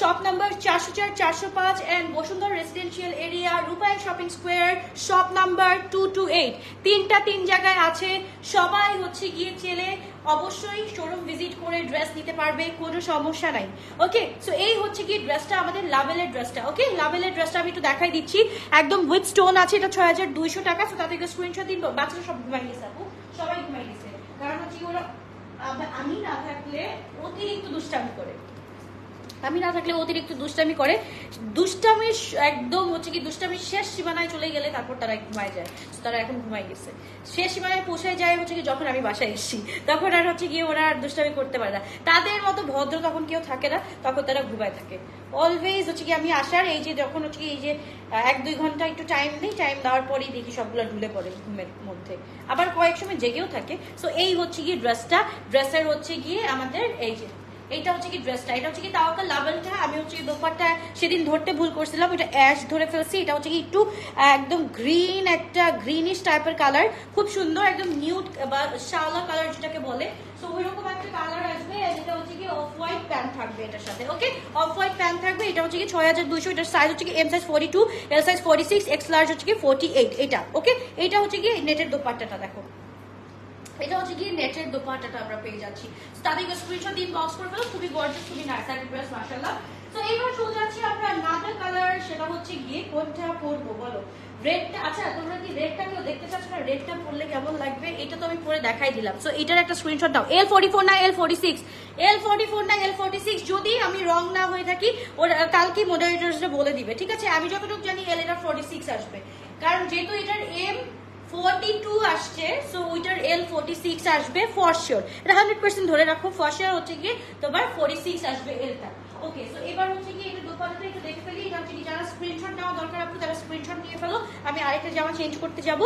shop number 404 405, and Bashundhara residential area, Rupayan shopping square, shop number 228। 3 জায়গায় আছে, সবাই হচ্ছে গিয়ে চেলে অবশ্যই শোরুম ভিজিট করে ড্রেস নিতে পারবে, কোনো সমস্যা নাই। ওকে, সো এই হচ্ছে কি ড্রেসটা, আমাদের লাভেলের ড্রেসটা। ওকে, লাভেলের ড্রেসটা আমি একটু দেখাই দিচ্ছি, একদম উইথ স্টোন আছে, এটা 6200 টাকা। সো তাদেরকে স্ক্রিনশট দিন, বাচ্চারা সব ঘুমাই গেছে আপু, সবাই ঘুমাই গেছে, কারণ হচ্ছে ওরা আমি না থাকলে অতিরিক্ত দুষ্টামি করে। আমি না থাকলে অতিরিক্ত দুষ্টামি করে, দুষ্টামির একদম হচ্ছে কি দুষ্টামির শেষ সীমানায় চলে গেলে তারপর তারা ঘুমায় যায়। তারা এখন ঘুমাই গেছে, শেষ সীমানায় পৌঁছায় যায় হচ্ছে কি যখন আমি বাসায় এসেছি, তখন আর হচ্ছে গিয়ে ওরা আর দুষ্টামি করতে পারে না। তাদের মতো ভদ্র তখন কেউ থাকে না, তখন তারা ঘুমায় থাকে অলওয়েজ। হচ্ছে কি আমি আসার এই যে যখন হচ্ছে কি এই যে 1-2 ঘন্টা একটু টাইম দিই, টাইম দেওয়ার পরেই দেখি সবগুলো ঢুলে পড়ে ঘুমের মধ্যে, আবার কয়েক সময় জেগেও থাকে। সো এই হচ্ছে গিয়ে ড্রেসটা, ড্রেসের হচ্ছে গিয়ে আমাদের এই যে এইটা হচ্ছে কি ড্রেসটা, এটা হচ্ছে কি তাওয়াক্কাল লাভেলটা। আমি হচ্ছে কি দোপাট্টা সেদিন ধরতে ভুল করছিলাম, এটা অ্যাশ ধরে ফেলছি। এটা হচ্ছে কি একটু একদম গ্রিন, একটা গ্রিনিশ টাইপের কালার, খুব সুন্দর একদম নিউড বা শাওলা কালার যেটাকে বলে। সো ওইরকম একটা কালার আসবে। এটা হচ্ছে কি অফ হোয়াইট প্যান্ট থাকবে এটার সাথে, ওকে অফ হোয়াইট প্যান্ট থাকবে। এটা হচ্ছে কি 6200, এটার সাইজ হচ্ছে কি M size 42, L size 46, X large হচ্ছে কি 48 এটা, ওকে। এটা হচ্ছে কি নেটের দোপাট্টাটা দেখো, এটা হচ্ছে গিয়ে নেটের দোপাট্টাটা আমরা পেয়ে যাচ্ছি। তাদেরকে স্ক্রিনশট দিন বক্স করে ফেলো, খুবই গর্জিয়াস, খুবই নাইস একটা ড্রেস মাশাআল্লাহ। তো এবার চলে যাচ্ছি আমরা নাদার কালার, সেটা হচ্ছে গিয়ে কোনটা পরবো বলো? রেডটা, আচ্ছা তোমরা কি রেডটা কেউ দেখতে চাচ্ছ না? রেডটা পরলে কেমন লাগবে এটা তো আমি পরে দেখাই দিলাম। সো এটার একটা স্ক্রিনশট দাও। L44 না L46, L44 না L46, যদি আমি রং না হয়ে থাকি ওরা কালকে মডারেটরসরা বলে দিবে, ঠিক আছে? আমি যতটুকু জানি এল এটা 46 আসবে, কারণ যেহেতু এটার M42 আসছে, সো ওইটার L46 আসবে ফর শিওর। এটা 100% ধরে রাখো, ফর শিওর হচ্ছে গিয়ে তোমার 46 আসবে এলটা, ওকে। সো এবার হচ্ছে কি এটা দোপাট্টাটা একটু দেখে ফেলি। এটা হচ্ছে কি যারা স্ক্রিনশট নেওয়া দরকার আপু তারা স্ক্রিনশট নিয়ে ফেলো। আমি আরেকটা জামা চেঞ্জ করতে যাব।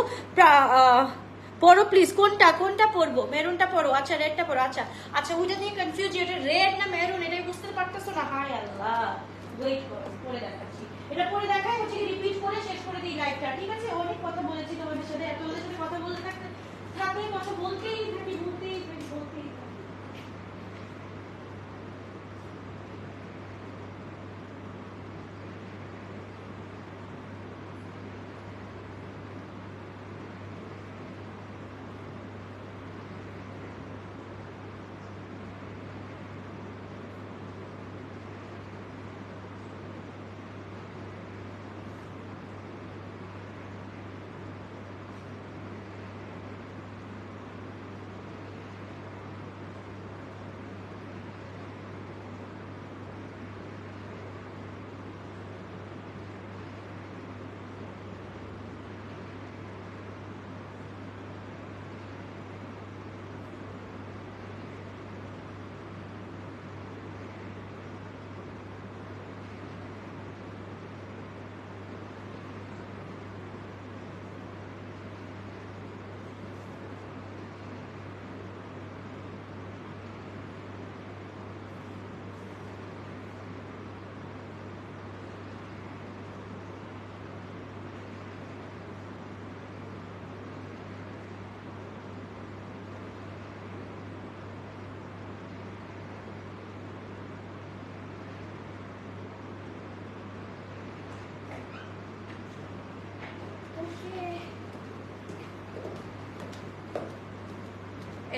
পরো প্লিজ, কোনটা কোনটা পরবো? মেরুনটা পরো, আচ্ছা রেডটা পরো, আচ্ছা আচ্ছা ওইটা নিয়ে কনফিউজ, এটা রেড না মেরুন এটাই বুঝতে পারতেছো না। হায় আল্লাহ, ওয়েট করো পরে দেখাচ্ছি। এটা পরে দেখাই হচ্ছে কি রিপিট করে শেষ করে দিই লাইভটা, ঠিক আছে? অনেক কথা বলেছি তোমাদের সাথে, তোমাদের সাথে কথা বলতে থাকলে কথা বলতেই থাকি, বলতেই থাকি, বলতেই থাকি।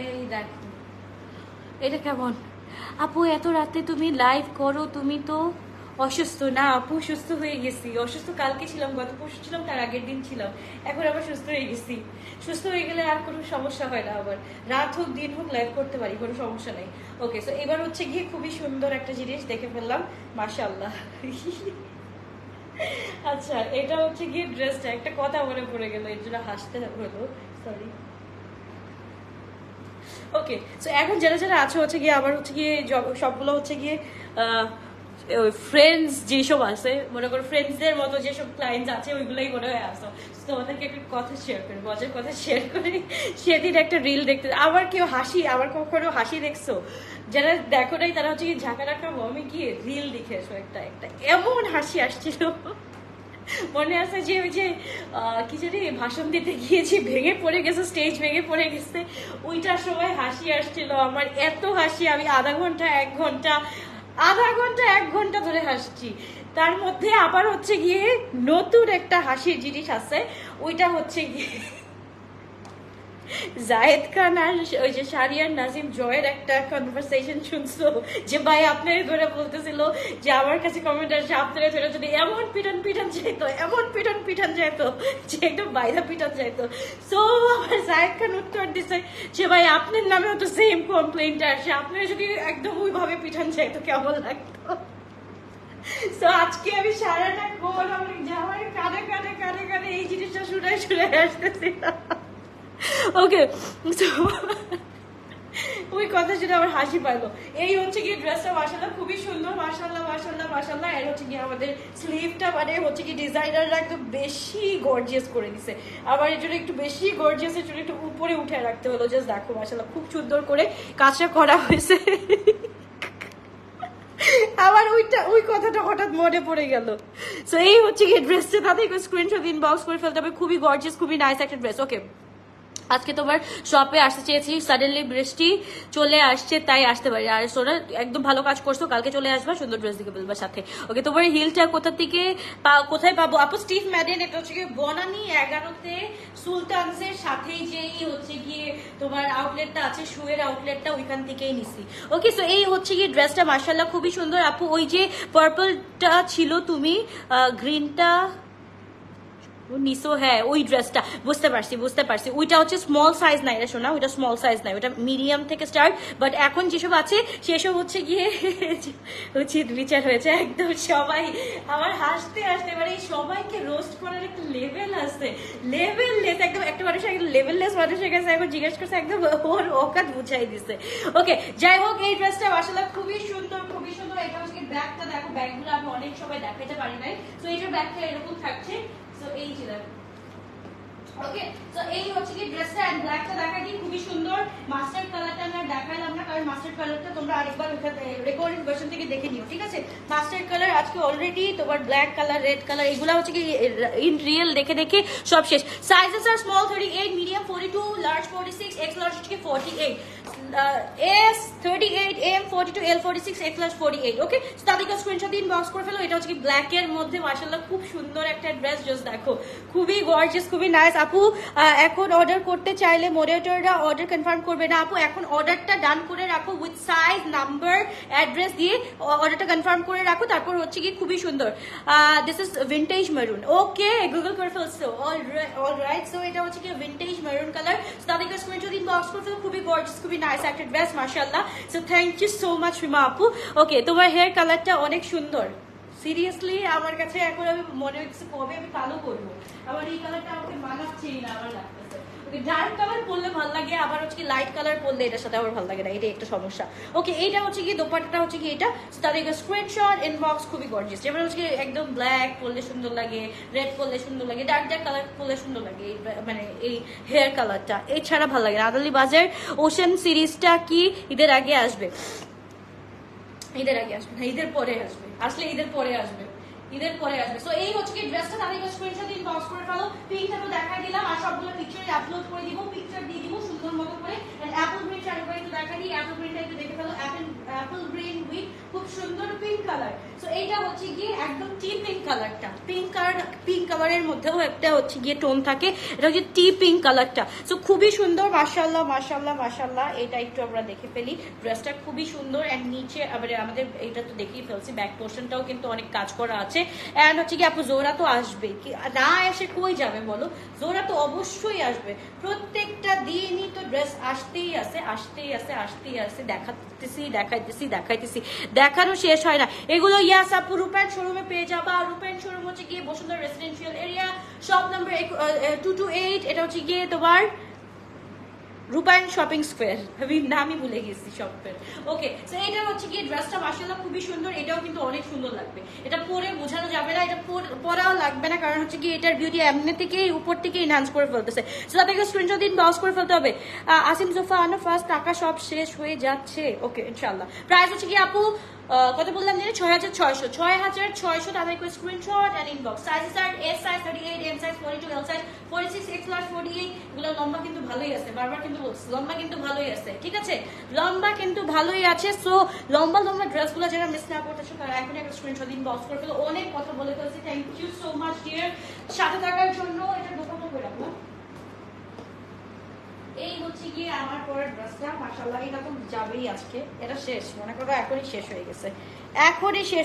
এই দেখো এটা কেমন আপু? এত রাতে তুমি লাইভ করো, তুমি তো অসুস্থ? না আপু, সুস্থ হয়ে গেছি। অসুস্থ কালকে ছিলাম, গত পরশু ছিলাম, তার আগের দিন ছিলাম, এখন আবার সুস্থ হয়ে গেছি। সুস্থ হয়ে গেলে আর কোনো সমস্যা হয় না, আবার রাত হোক দিন হোক লাইভ করতে পারি, কোনো সমস্যা নেই। ওকে, সো এবার হচ্ছে গিয়ে খুবই সুন্দর একটা জিনিস দেখে ফেললাম, মাশাআল্লাহ। আচ্ছা এটা হচ্ছে গিয়ে ড্রেসটা, একটা কথা মনে পড়ে গেল, এর জন্য হাসতে হলো, সরি। ওকে, সো এখন যারা যারা আছে হচ্ছে গিয়ে আবার হচ্ছে গিয়ে সবগুলো হচ্ছে গিয়ে ফ্রেন্ডস যেসব আছে, মনে করো ফ্রেন্ডসদের মতো যেসব ক্লায়েন্টস আছে ওইগুলোই মনে হয় আসো। তোমাদেরকে একটা কথা শেয়ার করি, মজার কথা শেয়ার করি। সেদিন একটা রিল দেখতে, আবার কেউ হাসি, আবার কখনো হাসি দেখছো? যারা দেখো নাই তারা হচ্ছে কি ঝাঁকা রাখা মমে গিয়ে রিল দেখে এসো, একটা একটা এমন হাসি আসছিল। মনে আছে যে ওই যে কি জানি ভাষণ দিতে গিয়েছি, ভেঙে পড়ে গেছে, স্টেজ ভেঙে পড়ে গেছে, ওইটার সময় হাসি আসছিল আমার, এত হাসি আমি আধা ঘন্টা 1 ঘন্টা ধরে হাসছি। তার মধ্যে আবার হচ্ছে গিয়ে নতুন একটা হাসির জিনিস আছে, ওইটা হচ্ছে গিয়ে জায়েদ খান আর ওই যে শারিয়ার নাজিম জয়ের একটা কনভারসেশন শুনছো, যে ভাই আপনার ধরে বলতেছিল যে আমার কাছে কমেন্ট আসছে আপনারা ধরে যদি এমন পিটান যাইতো, এমন পিটান যাইতো যে একদম বাইরে পিটান যাইতো। সো আমার জায়েদ খান উত্তর দিছে যে ভাই আপনার নামেও তো সেম কমপ্লেন্ট আসে, আপনারা যদি একদম ওইভাবে পিটান যাইতো কেমন লাগতো। তো আজকে আমি সারাটা গোল আমার জামাই কানে কানে কানে কানে এই জিনিসটা শুনে শুনে আসতেছি। ওকে, তো ওই কথা শুনে আমার হাসি পাইলো। এই হচ্ছে কি ড্রেসটা মাশাআল্লাহ খুবই সুন্দর, মাশাআল্লাহ মাশাআল্লাহ মাশাআল্লাহ। এর হচ্ছে কি আমাদের স্লিভটা মানে হচ্ছে কি ডিজাইনাররা একদম বেশি গর্জিয়াস করে দিছে। আবার এর জন্য একটু বেশি গর্জিয়াস, এর জন্য একটু উপরে উঠে রাখতে হলো। জাস্ট দেখো মাশাআল্লাহ খুব সুন্দর করে কাজটা করা হয়েছে। আবার ওই কথাটা হঠাৎ মনে পড়ে গেল। সো এই হচ্ছে কি ড্রেসটা, তাতে স্ক্রিনশট ইনবক্স করে ফেলতে হবে। খুবই গর্জিয়াস, খুবই নাইস একটা ড্রেস। ওকে, আজকে তোমার শপে আসতে চেয়েছি, সাডেনলি বৃষ্টি চলে আসছে তাই আসতে পারি। আর সোনা একদম ভালো কাজ করছো, কালকে চলে আসবা, সুন্দর ড্রেস দিকে বলবা সাথে। ওকে, তোমার হিলটা কোথা থেকে কোথায় পাবো আপু? স্টিভ ম্যাডেন, এটা হচ্ছে গিয়ে বনানী 11-তে সুলতানসের সাথেই যেই হচ্ছে গিয়ে তোমার আউটলেটটা আছে, শুয়ের আউটলেটটা, ওইখান থেকেই নিছি। ওকে, সো এই হচ্ছে গিয়ে ড্রেসটা মাশাআল্লাহ খুবই সুন্দর আপু। ওই যে পার্পলটা ছিল, তুমি গ্রিনটা নিসো, হ্যাঁ ওই ড্রেসটা বুঝতে পারছি। ওইটা হচ্ছে স্মল সাইজ নাই রে শোনা, ওইটা স্মল সাইজ নাই, ওটা মিডিয়াম থেকে স্টার্ট। বাট এখন যেসব আছে সেসব হচ্ছে গিয়ে উচিত বিচার হয়েছে একদম। সবাই আমার হাসতে হাসতে, মানে এই সবাইকে রোস্ট করার একটা লেভেল আছে, লেভেললেস একদম। একটা মানুষ একদম লেভেললেস মানুষের কাছে এখন জিজ্ঞেস করছে, একদম ওর অকাত বুঝাই দিছে। ওকে, যাই হোক এই ড্রেসটা আসলে খুবই সুন্দর, খুবই সুন্দর। এটা হচ্ছে ব্যাগটা দেখো, ব্যাগগুলো আমি অনেক সময় দেখাতে পারি নাই। তো এইটার ব্যাগটা এরকম থাকছে। সো এই ছিল, ওকে। সো এই হচ্ছে কি ড্রেসটা, এন্ড ব্ল্যাকটা দেখাই দিই, খুবই সুন্দর। মাস্টার্ড কালারটা আমি আর দেখাইলাম না, কারণ মাস্টার্ড কালারটা তোমরা আরেকবার রেকর্ডিং ভার্সন থেকে দেখে নিও, ঠিক আছে? মাস্টার্ড কালার আজকে অলরেডি তোমার ব্ল্যাক কালার, রেড কালার, এগুলো হচ্ছে কি ইন রিয়েল দেখে দেখে সব শেষ। সাইজেস আর small 38, medium 42, large 46, X large হচ্ছে 48, এস 38, এম 42, এল 46, এক্স লার্জ 48। ওকে, তাদেরকে স্ক্রিনশট দিন, বক্স করে ফেলো। এটা হচ্ছে কি ব্ল্যাক এর মধ্যে মাশাআল্লাহ খুব সুন্দর একটা ড্রেস। জাস্ট দেখো, খুবই গর্জিয়াস, খুবই নাইস আপু। এখন অর্ডার করতে চাইলে মডারেটররা অর্ডার কনফার্ম করবে না আপু, এখন অর্ডারটা ডান করে রাখো উইথ সাইজ, নাম্বার, অ্যাড্রেস দিয়ে অর্ডারটা কনফার্ম করে রাখো। তারপর হচ্ছে কি খুবই সুন্দর, this is vintage maroon. Okay, Google করে ফেলছো, অলরাইট। সো এটা হচ্ছে কি ভিন্টেজ মেরুন কালার। তাদেরকে স্ক্রিনশট দিন, বক্স করে ফেলো। খুবই গর্জিয়াস, খুবই নাইস একটা ড্রেস মাশাআল্লাহ। So thank you so much Rima আপু। ওকে, তোমার হেয়ার কালারটা অনেক সুন্দর। সিরিয়াসলি আমার কাছে এখন আমি মনে হচ্ছে কবে আমি কালো করবো। আবার এই কালারটা আমাকে মানাচ্ছেই না, আমার লাগতেছে। ডার্ক কালার পরলে ভালো লাগে, আবার হচ্ছে কি লাইট কালার পরলে এটার সাথে আমার ভালো লাগে না, এটা একটা সমস্যা। ওকে, এইটা হচ্ছে কি দোপাট্টাটা হচ্ছে কি এটা, তাদের স্ক্রিনশট ইনবক্স, খুবই গর্জিয়াস। যেমন হচ্ছে কি একদম ব্ল্যাক পরলে সুন্দর লাগে, রেড পরলে সুন্দর লাগে, ডার্ক ডার্ক কালার পরলে সুন্দর লাগে, মানে এই হেয়ার কালারটা এছাড়া ভালো লাগে না। আদালি বাজার ওশান সিরিজটা কি ঈদের আগে আসবে? ঈদের আগে আসবে না, ঈদের পরে আসবে। আসলে ঈদের পরে আসবে, ঈদের পরে আসবে। সো এই হচ্ছে কি ড্রেসটা, তাদেরকে স্ক্রিনশট দিন, বক্স করে ফেলো। পিঙ্কটা তো দেখাই দিলাম, আর সবগুলো পিকচার আপলোড করে দিব, পিকচার দিয়ে দিব সুন্দর মতো করে। এন্ড অ্যাপল গ্রিন আরেকবার একটু দেখাই দিই, অ্যাপল গ্রিনটা একটু দেখে ফেলো। অ্যাপল গ্রিন উইথ খুব সুন্দর পিঙ্ক কালার। সো এইটা হচ্ছে গিয়ে একদম টি পিঙ্ক কালারটা, পিঙ্ক কালারের মধ্যেও একটা হচ্ছে গিয়ে টোন থাকে, এটা হচ্ছে টি পিঙ্ক কালারটা। সো খুবই সুন্দর, মাশাআল্লাহ মাশাআল্লাহ মাশাআল্লাহ। এটা একটু আমরা দেখে ফেলি, ড্রেসটা খুবই সুন্দর। এন্ড নিচে আবার আমাদের এটা তো দেখেই ফেলছি, ব্যাক পোর্শনটাও কিন্তু অনেক কাজ করা আছে। এন্ড হচ্ছে কি আপু জোড়া তো আসবে, না এসে কই যাবে বলো? জোড়া তো অবশ্যই আসবে, প্রত্যেকটা দিনই তো ড্রেস আসতেই আছে, আসতেই আছে, আসতেই আছে। দেখাইতেছি, দেখানো শেষ হয় না এগুলো। ইয়াস আপু, রূপেন শোরুমে পেয়ে যাবা। রূপেন শোরুম হচ্ছে গিয়ে Bashundhara residential area, shop number 228। এটা হচ্ছে গিয়ে তোমার রূপায়ণ শপিং স্কোয়ার, আমি নামই ভুলে গেছি শপের। ওকে, সো এটা হচ্ছে কি ড্রেসটা মাশাআল্লাহ খুবই সুন্দর। এটাও কিন্তু অনেক সুন্দর লাগবে, এটা পরে বোঝানো যাবে না, এটা পরাও লাগবে না, কারণ হচ্ছে কি এটার বিউটি এমনি থেকেই উপর থেকে এনহান্স করে ফেলতেছে। সো তাদেরকে স্ক্রিনশট দিন, বক্স করে ফেলতে হবে। আসিম সোফা আনো ফার্স্ট, টাকা সব শেষ হয়ে যাচ্ছে। ওকে, ইনশাআল্লাহ। প্রাইস হচ্ছে কি আপু কত বললাম জানি, 6600 তাদেরকে স্ক্রিনশট এন্ড ইনবক্স। সাইজেস আর S size 38, M size 42, L size 46, X large 48। এগুলো লম্বা কিন্তু ভালোই আছে, বারবার কিন্তু বলছি লম্বা কিন্তু ভালোই আছে, ঠিক আছে? লম্বা কিন্তু ভালোই আছে। সো লম্বা ড্রেসগুলো যারা মিস না করতেছো তারা এখন একটা স্ক্রিনশট দিন, বক্স করে ফেলো। অনেক কথা বলে ফেলছি, thank you so much dear সাথে থাকার জন্য। এটা দোকানে করে রাখবো। এই হচ্ছে গিয়ে আমার পরের ড্রেসটা মাশাআল্লাহ, এটা তো যাবেই আজকে, এটা শেষ মনে করো, এখনই শেষ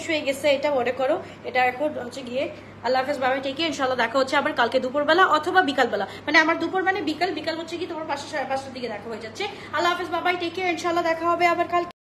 হয়ে গেছে, এটা মনে করো। এটা এখন হচ্ছে গিয়ে আল্লাহ হাফেজ, বাবাই টেকে। ইনশাআল্লাহ দেখা হচ্ছে আবার কালকে দুপুরবেলা অথবা বিকালবেলা, মানে আমার দুপুর মানে বিকাল হচ্ছে কি তোমার 5টা 5:30টার দিকে দেখা হয়ে যাচ্ছে। আল্লাহ হাফেজ, বাবাই টেকে। ইনশাআল্লাহ দেখা হবে আবার কালকে।